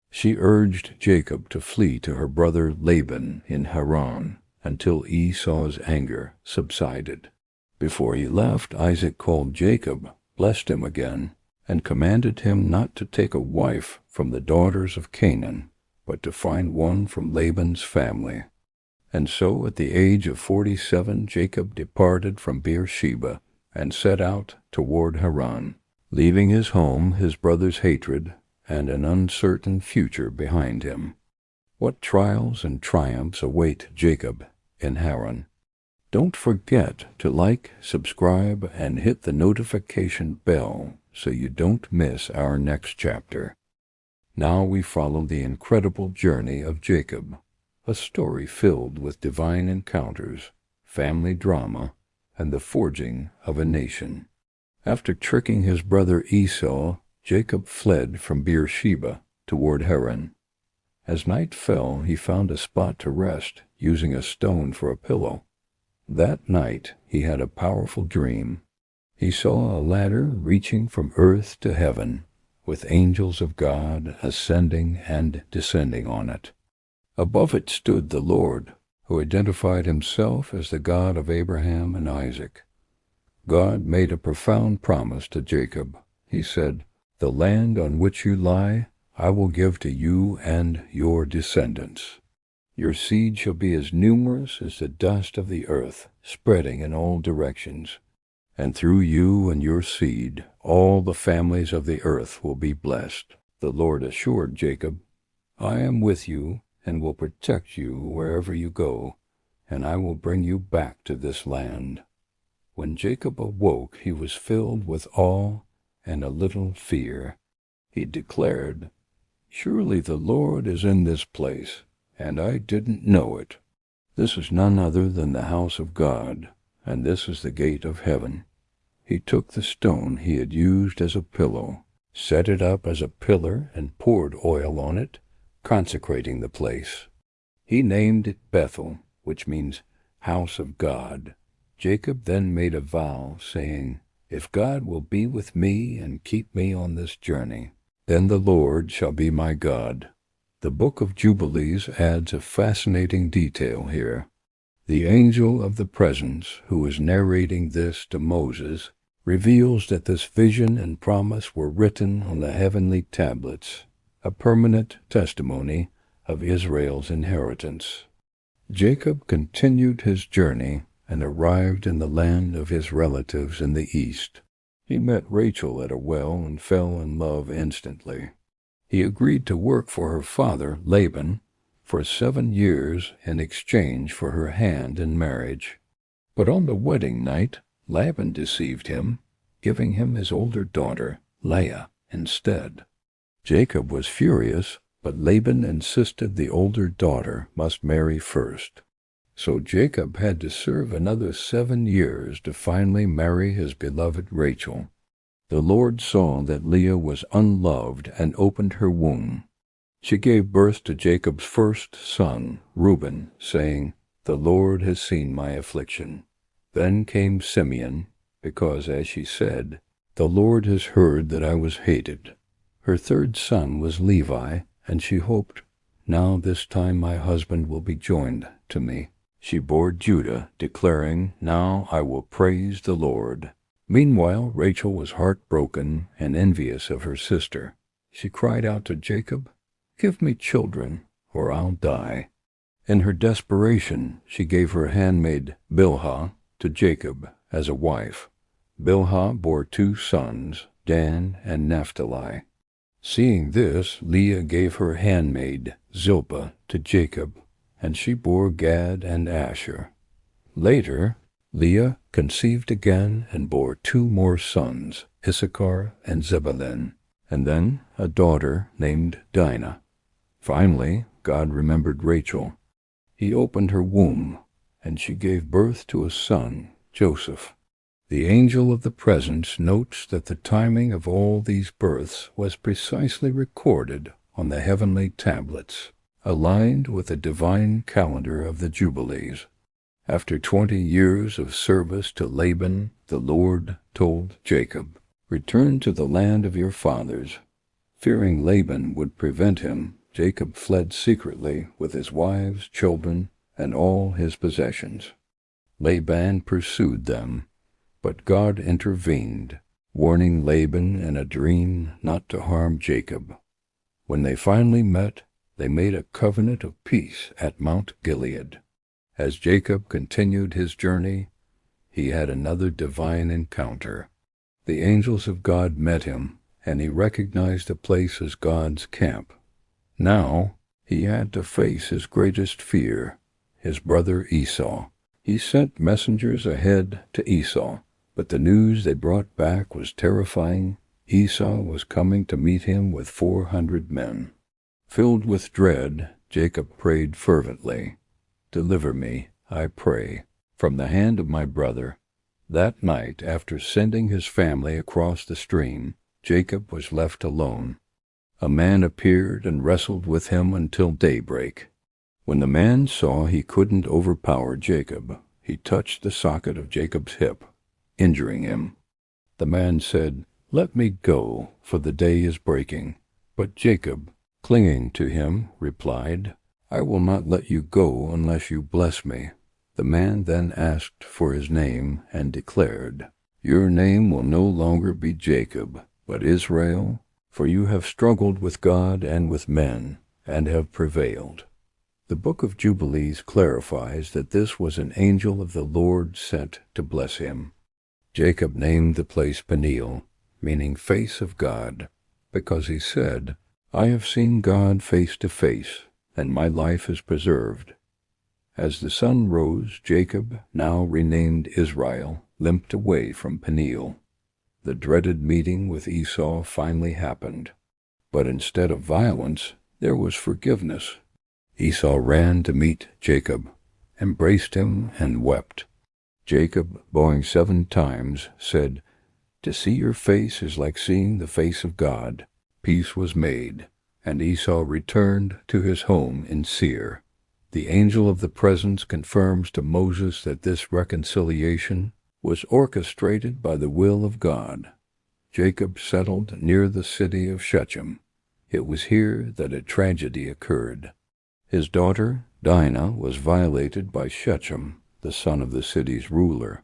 She urged Jacob to flee to her brother Laban in Haran until Esau's anger subsided. Before he left, Isaac called Jacob, blessed him again, and commanded him not to take a wife from the daughters of Canaan, but to find one from Laban's family. And so at the age of 47 Jacob departed from Beersheba and set out toward Haran, leaving his home, his brother's hatred, and an uncertain future behind him. What trials and triumphs await Jacob in Haran? Don't forget to like, subscribe, and hit the notification bell so you don't miss our next chapter. Now we follow the incredible journey of Jacob, a story filled with divine encounters, family drama, and the forging of a nation. After tricking his brother Esau, Jacob fled from Beersheba toward Haran. As night fell, he found a spot to rest, using a stone for a pillow. That night he had a powerful dream. He saw a ladder reaching from earth to heaven, with angels of God ascending and descending on it. Above it stood the Lord, who identified himself as the God of Abraham and Isaac. God made a profound promise to Jacob. He said, "The land on which you lie, I will give to you and your descendants. Your seed shall be as numerous as the dust of the earth, spreading in all directions. And through you and your seed, all the families of the earth will be blessed." The Lord assured Jacob, "I am with you and will protect you wherever you go, and I will bring you back to this land." When Jacob awoke, he was filled with awe and a little fear. He declared, "Surely the Lord is in this place, and I didn't know it. This is none other than the house of God, and this is the gate of heaven." He took the stone he had used as a pillow, set it up as a pillar, and poured oil on it, consecrating the place. He named it Bethel, which means house of God. Jacob then made a vow, saying, "If God will be with me and keep me on this journey, then the Lord shall be my God." The Book of Jubilees adds a fascinating detail here. The angel of the presence, who is narrating this to Moses, reveals that this vision and promise were written on the heavenly tablets, a permanent testimony of Israel's inheritance. Jacob continued his journey and arrived in the land of his relatives in the east. He met Rachel at a well and fell in love instantly. He agreed to work for her father, Laban, for 7 years in exchange for her hand in marriage. But on the wedding night, Laban deceived him, giving him his older daughter, Leah, instead. Jacob was furious, but Laban insisted the older daughter must marry first. So Jacob had to serve another 7 years to finally marry his beloved Rachel. The Lord saw that Leah was unloved and opened her womb. She gave birth to Jacob's first son, Reuben, saying, "The Lord has seen my affliction." Then came Simeon, because, as she said, "The Lord has heard that I was hated." Her third son was Levi, and she hoped, "Now this time my husband will be joined to me." She bore Judah, declaring, "Now I will praise the Lord." Meanwhile, Rachel was heartbroken and envious of her sister. She cried out to Jacob, "Give me children, or I'll die." In her desperation, she gave her handmaid Bilhah to Jacob as a wife. Bilhah bore 2 sons, Dan and Naphtali. Seeing this, Leah gave her handmaid Zilpah to Jacob, and she bore Gad and Asher. Later, Leah conceived again and bore 2 more sons, Issachar and Zebulun, and then a daughter named Dinah. Finally, God remembered Rachel. He opened her womb, and she gave birth to a son, Joseph. The angel of the presence notes that the timing of all these births was precisely recorded on the heavenly tablets, aligned with the divine calendar of the Jubilees. After 20 years of service to Laban, the Lord told Jacob, "Return to the land of your fathers." Fearing Laban would prevent him, Jacob fled secretly with his wives, children, and all his possessions. Laban pursued them, but God intervened, warning Laban in a dream not to harm Jacob. When they finally met, they made a covenant of peace at Mount Gilead. As Jacob continued his journey, he had another divine encounter. The angels of God met him, and he recognized the place as God's camp. Now, he had to face his greatest fear, his brother Esau. He sent messengers ahead to Esau, but the news they brought back was terrifying. Esau was coming to meet him with 400 men. Filled with dread, Jacob prayed fervently, "Deliver me, I pray, from the hand of my brother." That night, after sending his family across the stream, Jacob was left alone. A man appeared and wrestled with him until daybreak. When the man saw he couldn't overpower Jacob, he touched the socket of Jacob's hip, injuring him. The man said, "Let me go, for the day is breaking." But Jacob, clinging to him, replied, "I will not let you go unless you bless me." The man then asked for his name and declared, "Your name will no longer be Jacob, but Israel, for you have struggled with God and with men, and have prevailed." The Book of Jubilees clarifies that this was an angel of the Lord sent to bless him. Jacob named the place Peniel, meaning face of God, because he said, "I have seen God face to face, and my life is preserved." As the sun rose, Jacob, now renamed Israel, limped away from Peniel. The dreaded meeting with Esau finally happened, but instead of violence, there was forgiveness. Esau ran to meet Jacob, embraced him, and wept. Jacob, bowing 7 times, said, "To see your face is like seeing the face of God." Peace was made, and Esau returned to his home in Seir. The angel of the presence confirms to Moses that this reconciliation was orchestrated by the will of God. Jacob settled near the city of Shechem. It was here that a tragedy occurred. His daughter, Dinah, was violated by Shechem, the son of the city's ruler.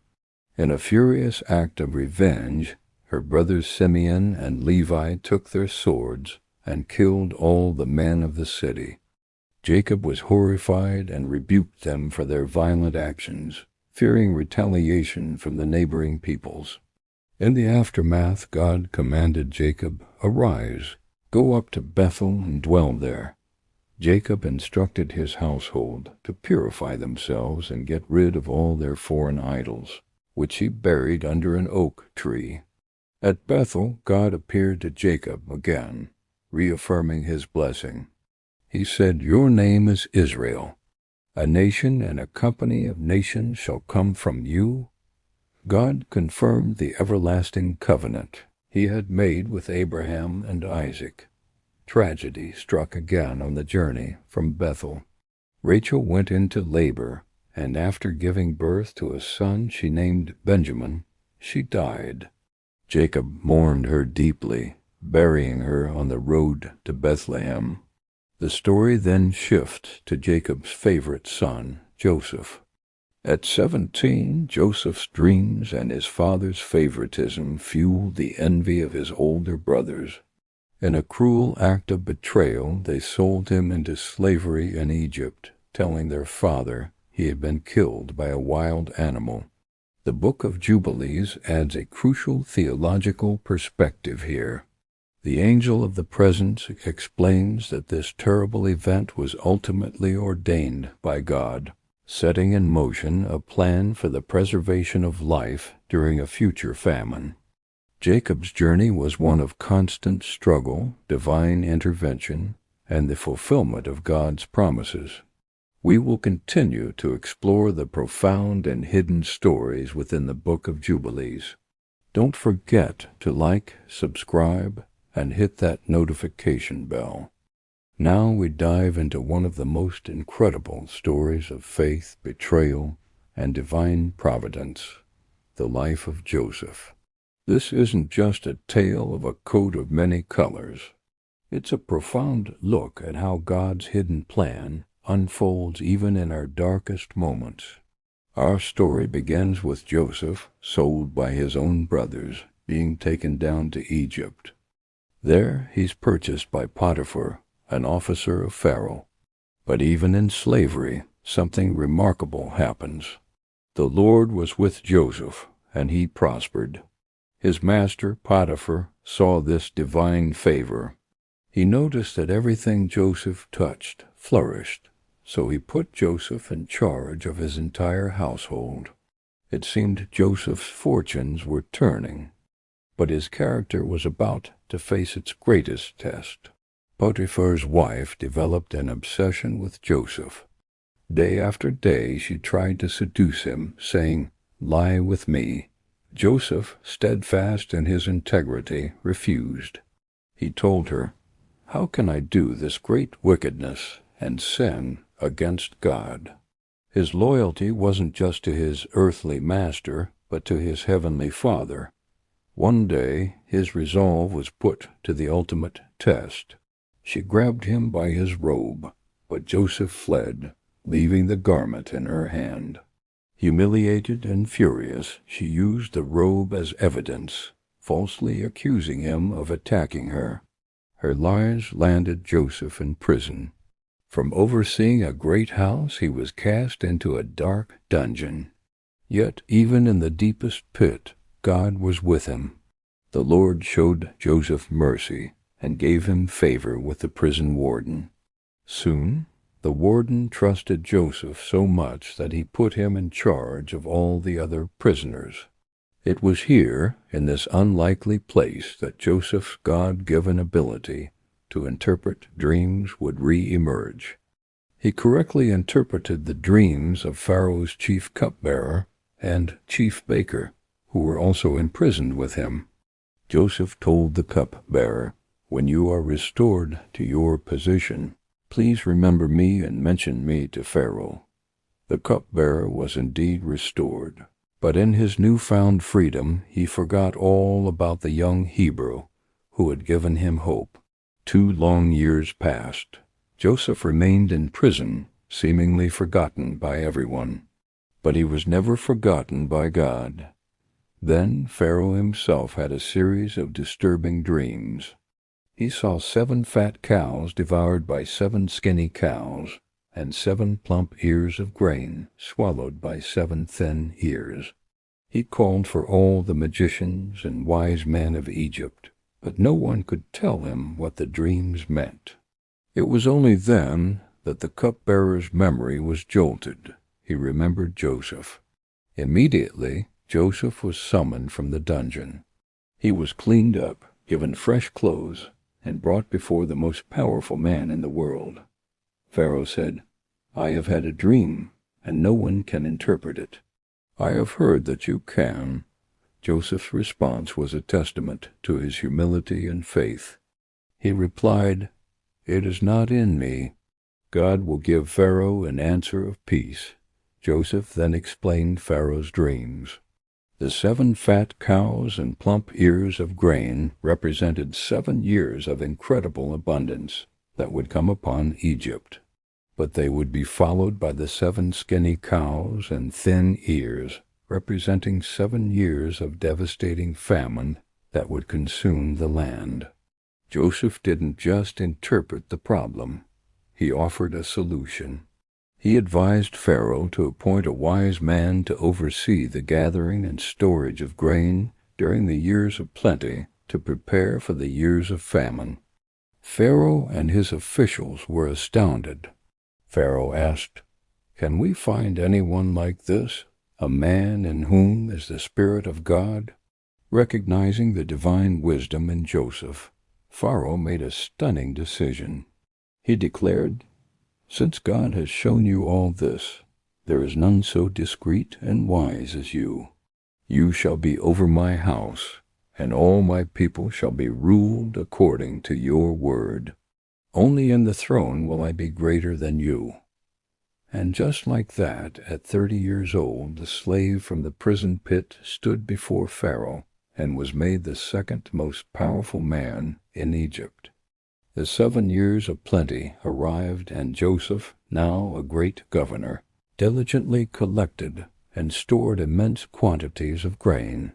In a furious act of revenge, her brothers Simeon and Levi took their swords and killed all the men of the city. Jacob was horrified and rebuked them for their violent actions, fearing retaliation from the neighboring peoples. In the aftermath, God commanded Jacob, "Arise, go up to Bethel and dwell there." Jacob instructed his household to purify themselves and get rid of all their foreign idols, which he buried under an oak tree. At Bethel, God appeared to Jacob again, reaffirming his blessing. He said, "Your name is Israel. A nation and a company of nations shall come from you." God confirmed the everlasting covenant he had made with Abraham and Isaac. Tragedy struck again on the journey from Bethel. Rachel went into labor, and after giving birth to a son she named Benjamin, she died. Jacob mourned her deeply, burying her on the road to Bethlehem. The story then shifts to Jacob's favorite son, Joseph. At 17, Joseph's dreams and his father's favoritism fueled the envy of his older brothers. In a cruel act of betrayal, they sold him into slavery in Egypt, telling their father he had been killed by a wild animal. The Book of Jubilees adds a crucial theological perspective here. The angel of the presence explains that this terrible event was ultimately ordained by God, setting in motion a plan for the preservation of life during a future famine. Jacob's journey was one of constant struggle, divine intervention, and the fulfillment of God's promises. We will continue to explore the profound and hidden stories within the Book of Jubilees. Don't forget to like, subscribe, and hit that notification bell. Now we dive into one of the most incredible stories of faith, betrayal, and divine providence, the life of Joseph. This isn't just a tale of a coat of many colors. It's a profound look at how God's hidden plan unfolds even in our darkest moments. Our story begins with Joseph, sold by his own brothers, being taken down to Egypt. There he's purchased by Potiphar, an officer of Pharaoh. But even in slavery, something remarkable happens. The Lord was with Joseph, and he prospered. His master, Potiphar, saw this divine favor. He noticed that everything Joseph touched flourished, so he put Joseph in charge of his entire household. It seemed Joseph's fortunes were turning, but his character was about to face its greatest test. Potiphar's wife developed an obsession with Joseph. Day after day she tried to seduce him, saying, "Lie with me." Joseph, steadfast in his integrity, refused. He told her, "How can I do this great wickedness and sin against God?" His loyalty wasn't just to his earthly master, but to his heavenly Father. One day his resolve was put to the ultimate test. She grabbed him by his robe, But Joseph fled, leaving the garment in her hand. Humiliated and furious, she used the robe as evidence, falsely accusing him of attacking her. Her lies landed Joseph in prison. From overseeing a great house, he was cast into a dark dungeon. Yet even in the deepest pit, God was with him. The Lord showed Joseph mercy and gave him favor with the prison warden. Soon, the warden trusted Joseph so much that he put him in charge of all the other prisoners. It was here, in this unlikely place, that Joseph's God-given ability to interpret dreams would re-emerge. He correctly interpreted the dreams of Pharaoh's chief cupbearer and chief baker, who were also imprisoned with him. Joseph told the cupbearer, "When you are restored to your position, please remember me and mention me to Pharaoh." The cupbearer was indeed restored, but in his newfound freedom he forgot all about the young Hebrew who had given him hope. 2 long years passed. Joseph remained in prison, seemingly forgotten by everyone. But he was never forgotten by God. Then Pharaoh himself had a series of disturbing dreams. He saw 7 fat cows devoured by 7 skinny cows, and 7 plump ears of grain swallowed by 7 thin ears. He called for all the magicians and wise men of Egypt, but no one could tell him what the dreams meant. It was only then that the cupbearer's memory was jolted. He remembered Joseph. Immediately, Joseph was summoned from the dungeon. He was cleaned up, given fresh clothes, and brought before the most powerful man in the world. Pharaoh said, "I have had a dream, and no one can interpret it." "I have heard that you can." Joseph's response was a testament to his humility and faith. He replied, "It is not in me. God will give Pharaoh an answer of peace." Joseph then explained Pharaoh's dreams. The 7 fat cows and plump ears of grain represented 7 years of incredible abundance that would come upon Egypt. But they would be followed by the 7 skinny cows and thin ears, representing 7 years of devastating famine that would consume the land. Joseph didn't just interpret the problem. He offered a solution. He advised Pharaoh to appoint a wise man to oversee the gathering and storage of grain during the years of plenty to prepare for the years of famine. Pharaoh and his officials were astounded. Pharaoh asked, "Can we find anyone like this, a man in whom is the Spirit of God?" Recognizing the divine wisdom in Joseph, Pharaoh made a stunning decision. He declared, "Since God has shown you all this, there is none so discreet and wise as you. You shall be over my house, and all my people shall be ruled according to your word. Only in the throne will I be greater than you." And just like that, at 30 years old, the slave from the prison pit stood before Pharaoh and was made the 2nd most powerful man in Egypt. The 7 years of plenty arrived, and Joseph, now a great governor, diligently collected and stored immense quantities of grain.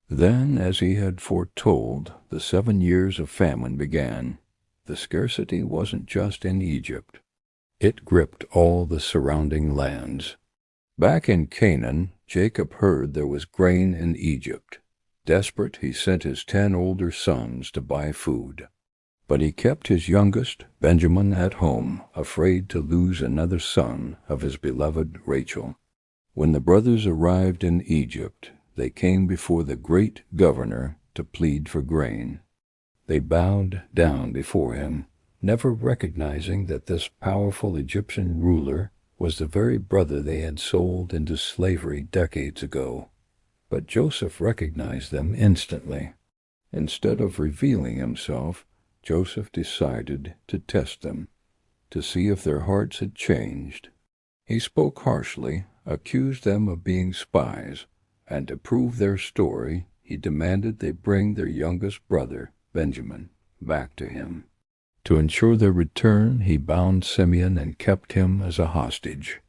Then, as he had foretold, the 7 years of famine began. The scarcity wasn't just in Egypt. It gripped all the surrounding lands. Back in Canaan, Jacob heard there was grain in Egypt. Desperate, he sent his 10 older sons to buy food. But he kept his youngest, Benjamin, at home, afraid to lose another son of his beloved Rachel. When the brothers arrived in Egypt, they came before the great governor to plead for grain. They bowed down before him, never recognizing that this powerful Egyptian ruler was the very brother they had sold into slavery decades ago. But Joseph recognized them instantly. Instead of revealing himself, Joseph decided to test them, to see if their hearts had changed. He spoke harshly, accused them of being spies, and to prove their story, he demanded they bring their youngest brother, Benjamin, back to him. To ensure their return, he bound Simeon and kept him as a hostage.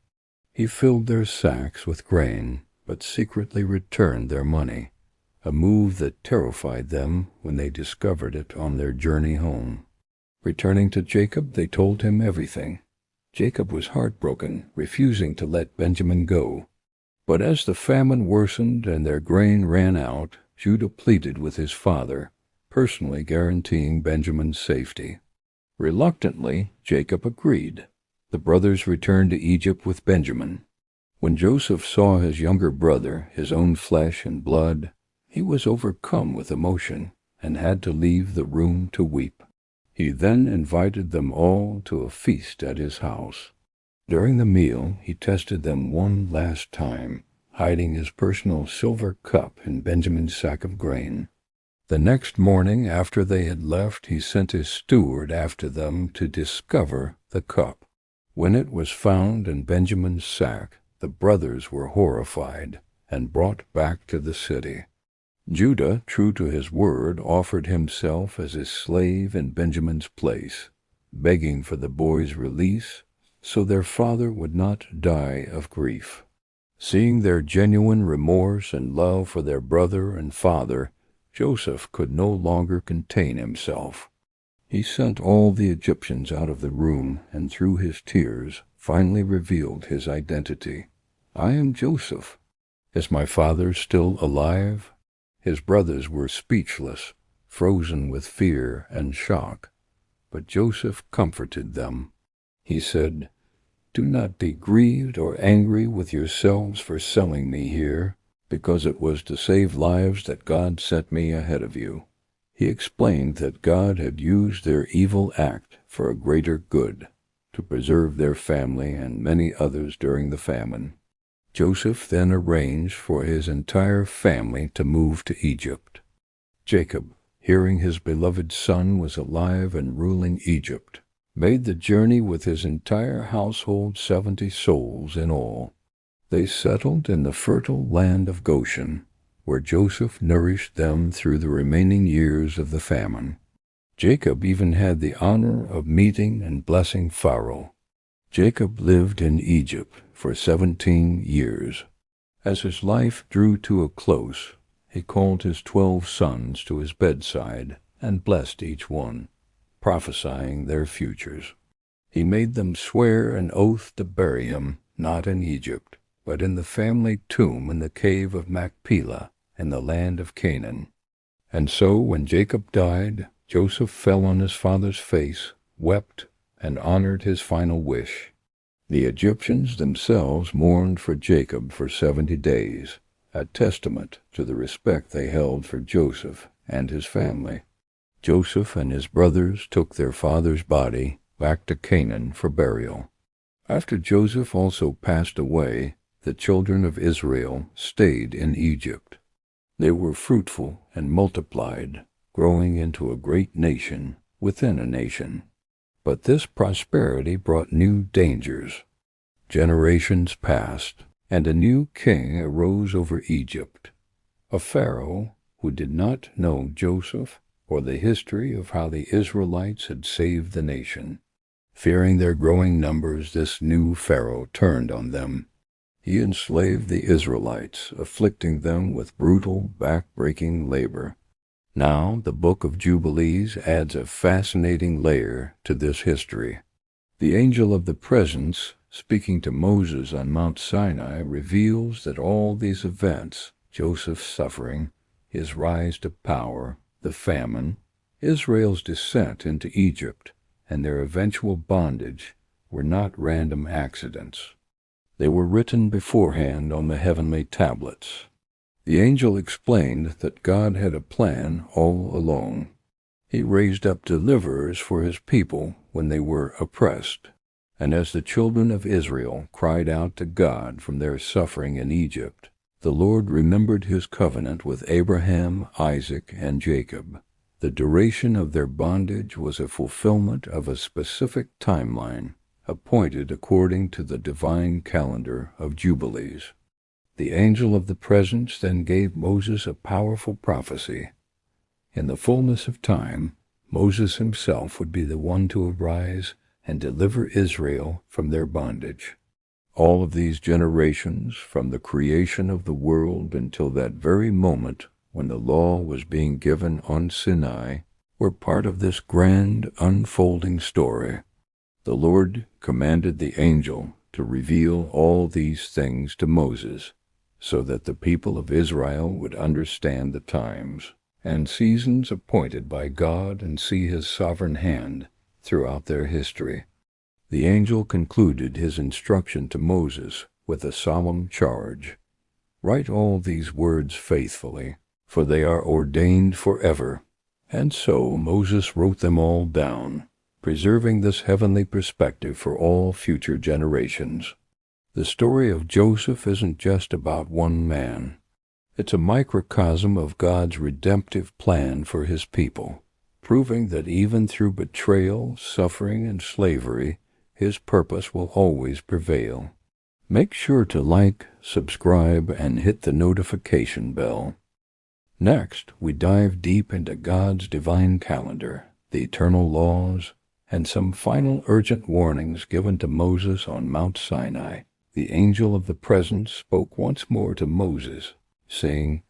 He filled their sacks with grain, but secretly returned their money, a move that terrified them when they discovered it on their journey home. Returning to Jacob, they told him everything. Jacob was heartbroken, refusing to let Benjamin go. But as the famine worsened and their grain ran out, Judah pleaded with his father, personally guaranteeing Benjamin's safety. Reluctantly, Jacob agreed. The brothers returned to Egypt with Benjamin. When Joseph saw his younger brother, his own flesh and blood, he was overcome with emotion and had to leave the room to weep. He then invited them all to a feast at his house. During the meal, he tested them one last time, hiding his personal silver cup in Benjamin's sack of grain. The next morning, after they had left, he sent his steward after them to discover the cup. When it was found in Benjamin's sack, the brothers were horrified and brought back to the city. Judah, true to his word, offered himself as his slave in Benjamin's place, begging for the boys' release so their father would not die of grief. Seeing their genuine remorse and love for their brother and father, Joseph could no longer contain himself. He sent all the Egyptians out of the room and through his tears finally revealed his identity. "I am Joseph. Is my father still alive?" His brothers were speechless, frozen with fear and shock. But Joseph comforted them. He said, "Do not be grieved or angry with yourselves for selling me here, because it was to save lives that God sent me ahead of you." He explained that God had used their evil act for a greater good, to preserve their family and many others during the famine. Joseph then arranged for his entire family to move to Egypt. Jacob, hearing his beloved son was alive and ruling Egypt, made the journey with his entire household, 70 souls in all. They settled in the fertile land of Goshen, where Joseph nourished them through the remaining years of the famine. Jacob even had the honor of meeting and blessing Pharaoh. Jacob lived in Egypt for 17 years. As his life drew to a close, he called his 12 sons to his bedside and blessed each one, prophesying their futures. He made them swear an oath to bury him, not in Egypt, but in the family tomb in the cave of Machpelah in the land of Canaan. And so when Jacob died, Joseph fell on his father's face, wept, and honored his final wish. The Egyptians themselves mourned for Jacob for 70 days, a testament to the respect they held for Joseph and his family. Joseph and his brothers took their father's body back to Canaan for burial. After Joseph also passed away, the children of Israel stayed in Egypt. They were fruitful and multiplied, growing into a great nation within a nation. But this prosperity brought new dangers. Generations passed, and a new king arose over Egypt, a Pharaoh who did not know Joseph or the history of how the Israelites had saved the nation. Fearing their growing numbers, this new Pharaoh turned on them. He enslaved the Israelites, afflicting them with brutal, back-breaking labor. Now, the Book of Jubilees adds a fascinating layer to this history. The angel of the presence, speaking to Moses on Mount Sinai, reveals that all these events, Joseph's suffering, his rise to power, the famine, Israel's descent into Egypt, and their eventual bondage, were not random accidents. They were written beforehand on the heavenly tablets. The angel explained that God had a plan all along. He raised up deliverers for his people when they were oppressed, and as the children of Israel cried out to God from their suffering in Egypt, the Lord remembered his covenant with Abraham, Isaac, and Jacob. The duration of their bondage was a fulfillment of a specific timeline, appointed according to the divine calendar of Jubilees. The angel of the presence then gave Moses a powerful prophecy. In the fullness of time, Moses himself would be the one to arise and deliver Israel from their bondage. All of these generations, from the creation of the world until that very moment when the law was being given on Sinai, were part of this grand unfolding story. The Lord commanded the angel to reveal all these things to Moses, so that the people of Israel would understand the times and seasons appointed by God and see his sovereign hand throughout their history. The angel concluded his instruction to Moses with a solemn charge: "Write all these words faithfully, for they are ordained forever." And so Moses wrote them all down, preserving this heavenly perspective for all future generations. The story of Joseph isn't just about one man. It's a microcosm of God's redemptive plan for his people, proving that even through betrayal, suffering, and slavery, his purpose will always prevail. Make sure to like, subscribe, and hit the notification bell. Next, we dive deep into God's divine calendar, the eternal laws, and some final urgent warnings given to Moses on Mount Sinai. The angel of the presence spoke once more to Moses, saying,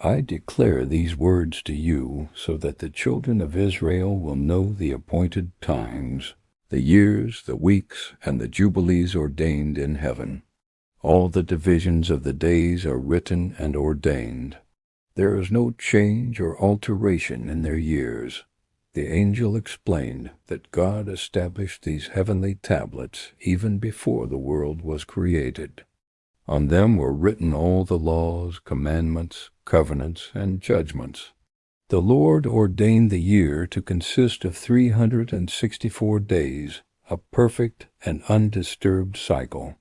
"I declare these words to you so that the children of Israel will know the appointed times, the years, the weeks, and the jubilees ordained in heaven. All the divisions of the days are written and ordained. There is no change or alteration in their years." The angel explained that God established these heavenly tablets even before the world was created. On them were written all the laws, commandments, covenants, and judgments. The Lord ordained the year to consist of 364 days, a perfect and undisturbed cycle.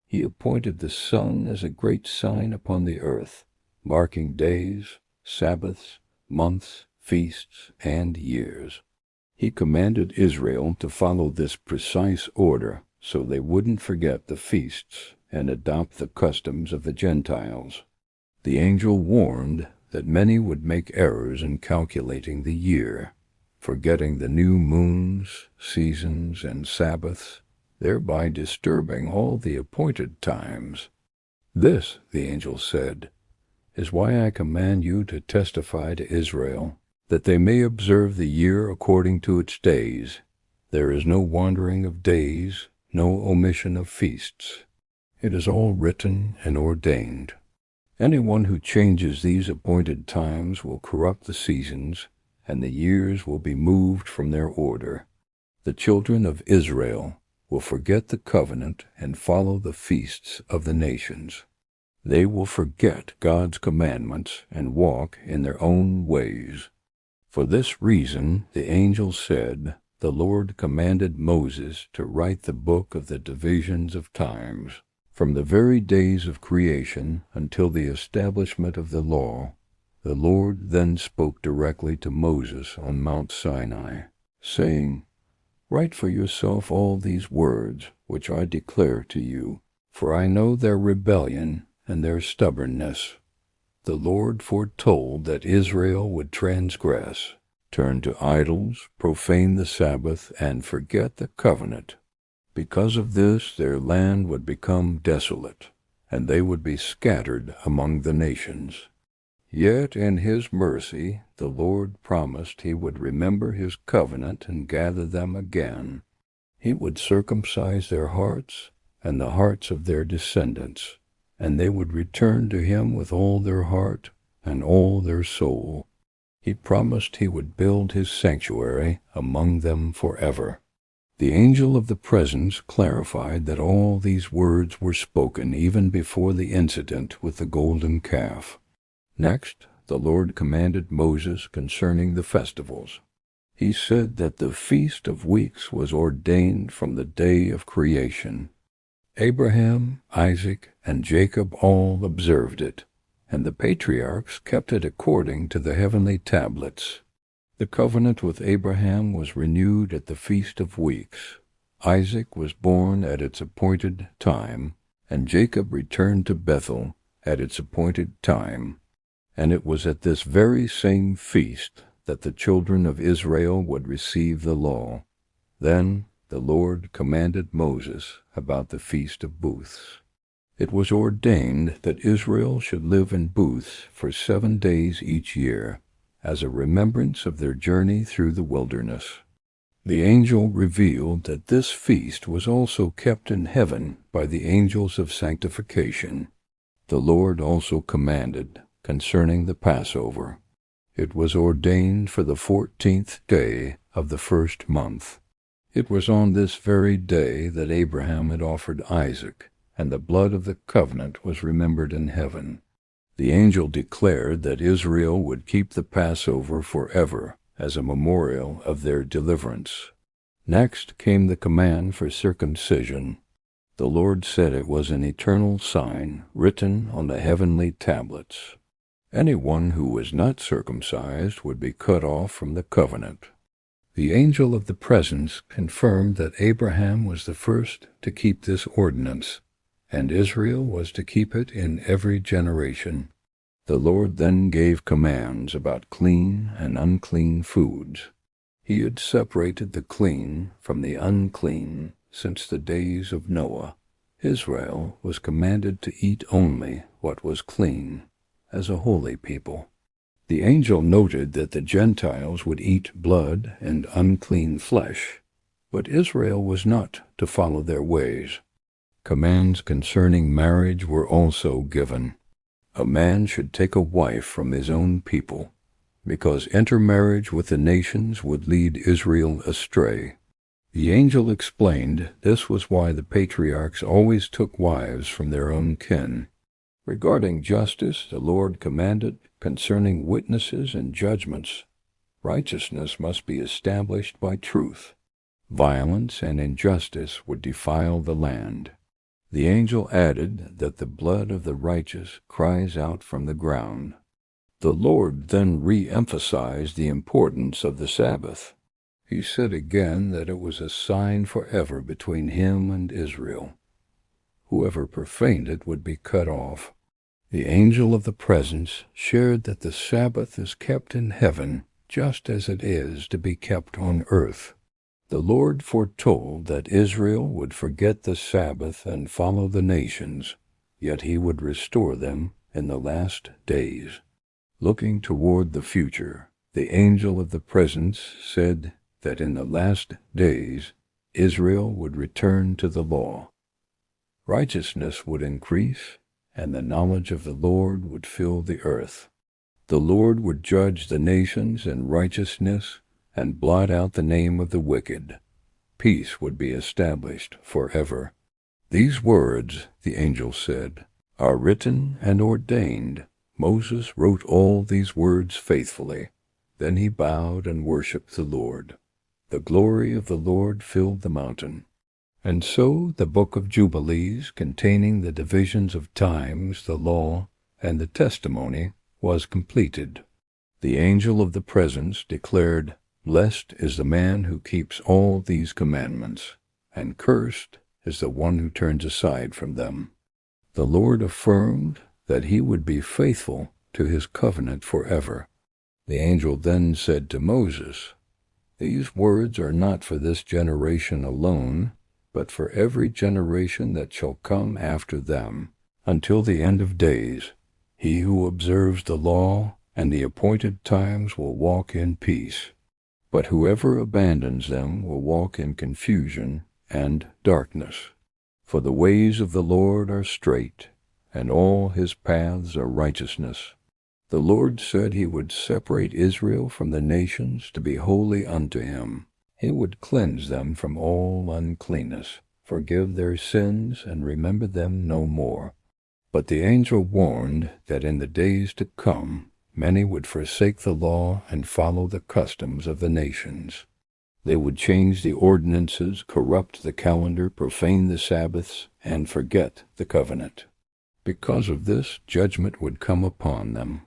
He appointed the sun as a great sign upon the earth, marking days, Sabbaths, months, feasts, and years. He commanded Israel to follow this precise order so they wouldn't forget the feasts and adopt the customs of the Gentiles. The angel warned that many would make errors in calculating the year, forgetting the new moons, seasons, and Sabbaths, thereby disturbing all the appointed times. "This," the angel said, "is why I command you to testify to Israel, that they may observe the year according to its days. There is no wandering of days, no omission of feasts. It is all written and ordained. Anyone who changes these appointed times will corrupt the seasons, and the years will be moved from their order. The children of Israel will forget the covenant and follow the feasts of the nations. They will forget God's commandments and walk in their own ways." For this reason, the angel said, the Lord commanded Moses to write the book of the divisions of times. From the very days of creation until the establishment of the law, the Lord then spoke directly to Moses on Mount Sinai, saying, "Write for yourself all these words which I declare to you, for I know their rebellion and their stubbornness." The Lord foretold that Israel would transgress, turn to idols, profane the Sabbath, and forget the covenant. Because of this, their land would become desolate, and they would be scattered among the nations. Yet in his mercy, the Lord promised he would remember his covenant and gather them again. He would circumcise their hearts and the hearts of their descendants, and they would return to him with all their heart and all their soul. He promised he would build his sanctuary among them forever. The angel of the presence clarified that all these words were spoken even before the incident with the golden calf. Next, the Lord commanded Moses concerning the festivals. He said that the Feast of Weeks was ordained from the day of creation. Abraham, Isaac, and Jacob all observed it, and the patriarchs kept it according to the heavenly tablets. The covenant with Abraham was renewed at the Feast of Weeks. Isaac was born at its appointed time, and Jacob returned to Bethel at its appointed time. And it was at this very same feast that the children of Israel would receive the law. Then the Lord commanded Moses about the Feast of Booths. It was ordained that Israel should live in booths for 7 days each year, as a remembrance of their journey through the wilderness. The angel revealed that this feast was also kept in heaven by the angels of sanctification. The Lord also commanded concerning the Passover. It was ordained for the 14th day of the first month. It was on this very day that Abraham had offered Isaac, and the blood of the covenant was remembered in heaven. The angel declared that Israel would keep the Passover forever as a memorial of their deliverance. Next came the command for circumcision. The Lord said it was an eternal sign written on the heavenly tablets. Anyone who was not circumcised would be cut off from the covenant. The angel of the presence confirmed that Abraham was the first to keep this ordinance, and Israel was to keep it in every generation. The Lord then gave commands about clean and unclean foods. He had separated the clean from the unclean since the days of Noah. Israel was commanded to eat only what was clean, as a holy people. The angel noted that the Gentiles would eat blood and unclean flesh, but Israel was not to follow their ways. Commands concerning marriage were also given. A man should take a wife from his own people, because intermarriage with the nations would lead Israel astray. The angel explained this was why the patriarchs always took wives from their own kin. Regarding justice, the Lord commanded concerning witnesses and judgments, righteousness must be established by truth. Violence and injustice would defile the land. The angel added that the blood of the righteous cries out from the ground. The Lord then re-emphasized the importance of the Sabbath. He said again that it was a sign forever between him and Israel. Whoever profaned it would be cut off. The angel of the presence shared that the Sabbath is kept in heaven just as it is to be kept on earth. The Lord foretold that Israel would forget the Sabbath and follow the nations, yet he would restore them in the last days. Looking toward the future, the angel of the presence said that in the last days Israel would return to the law. Righteousness would increase, and the knowledge of the Lord would fill the earth. The Lord would judge the nations in righteousness and blot out the name of the wicked. Peace would be established forever. These words, the angel said, are written and ordained. Moses wrote all these words faithfully. Then he bowed and worshipped the Lord. The glory of the Lord filled the mountain. And so the Book of Jubilees, containing the divisions of times, the law, and the testimony, was completed. The angel of the presence declared, "Blessed is the man who keeps all these commandments, and cursed is the one who turns aside from them." The Lord affirmed that he would be faithful to his covenant forever. The angel then said to Moses, "These words are not for this generation alone, but for every generation that shall come after them, until the end of days. He who observes the law and the appointed times will walk in peace, but whoever abandons them will walk in confusion and darkness. For the ways of the Lord are straight, and all his paths are righteousness. The Lord said he would separate Israel from the nations to be holy unto him. He would cleanse them from all uncleanness, forgive their sins, and remember them no more. But the angel warned that in the days to come, many would forsake the law and follow the customs of the nations. They would change the ordinances, corrupt the calendar, profane the Sabbaths, and forget the covenant. Because of this, judgment would come upon them.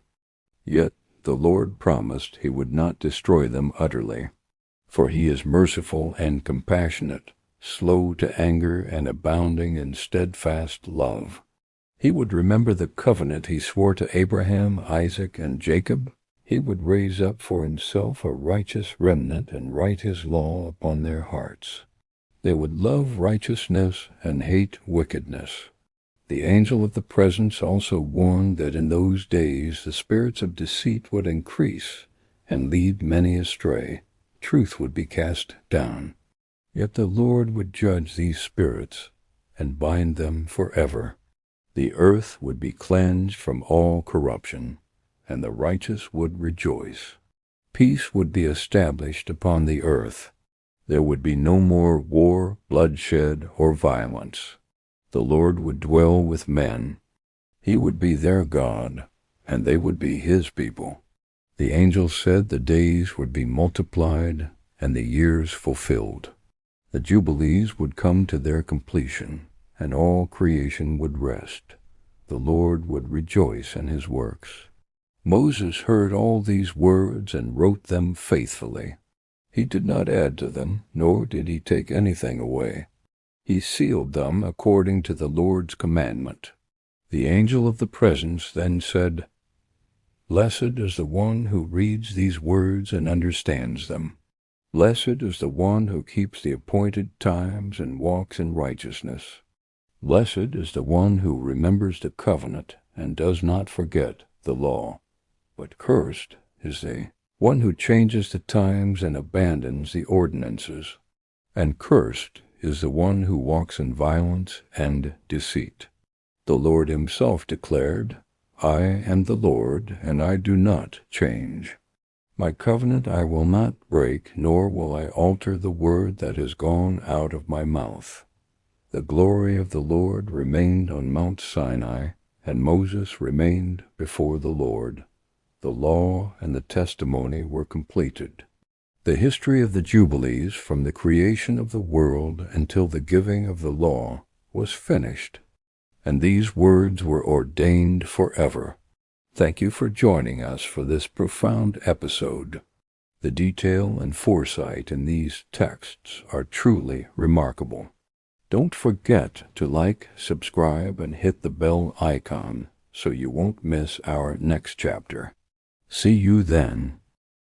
Yet the Lord promised he would not destroy them utterly, for he is merciful and compassionate, slow to anger and abounding in steadfast love. He would remember the covenant he swore to Abraham, Isaac, and Jacob. He would raise up for himself a righteous remnant and write his law upon their hearts. They would love righteousness and hate wickedness. The angel of the presence also warned that in those days the spirits of deceit would increase and lead many astray. Truth would be cast down. Yet the Lord would judge these spirits and bind them forever. The earth would be cleansed from all corruption, and the righteous would rejoice. Peace would be established upon the earth. There would be no more war, bloodshed, or violence. The Lord would dwell with men. He would be their God, and they would be his people. The angel said the days would be multiplied and the years fulfilled. The Jubilees would come to their completion, and all creation would rest. The Lord would rejoice in his works. Moses heard all these words and wrote them faithfully. He did not add to them, nor did he take anything away. He sealed them according to the Lord's commandment. The angel of the presence then said, "Blessed is the one who reads these words and understands them. Blessed is the one who keeps the appointed times and walks in righteousness. Blessed is the one who remembers the covenant and does not forget the law. But cursed is the one who changes the times and abandons the ordinances. And cursed is the one who walks in violence and deceit." The Lord himself declared, "I am the Lord, and I do not change. My covenant I will not break, nor will I alter the word that has gone out of my mouth." The glory of the Lord remained on Mount Sinai, and Moses remained before the Lord. The law and the testimony were completed. The history of the Jubilees, from the creation of the world until the giving of the law, was finished, and these words were ordained forever. Thank you for joining us for this profound episode. The detail and foresight in these texts are truly remarkable. Don't forget to like, subscribe, and hit the bell icon so you won't miss our next chapter. See you then.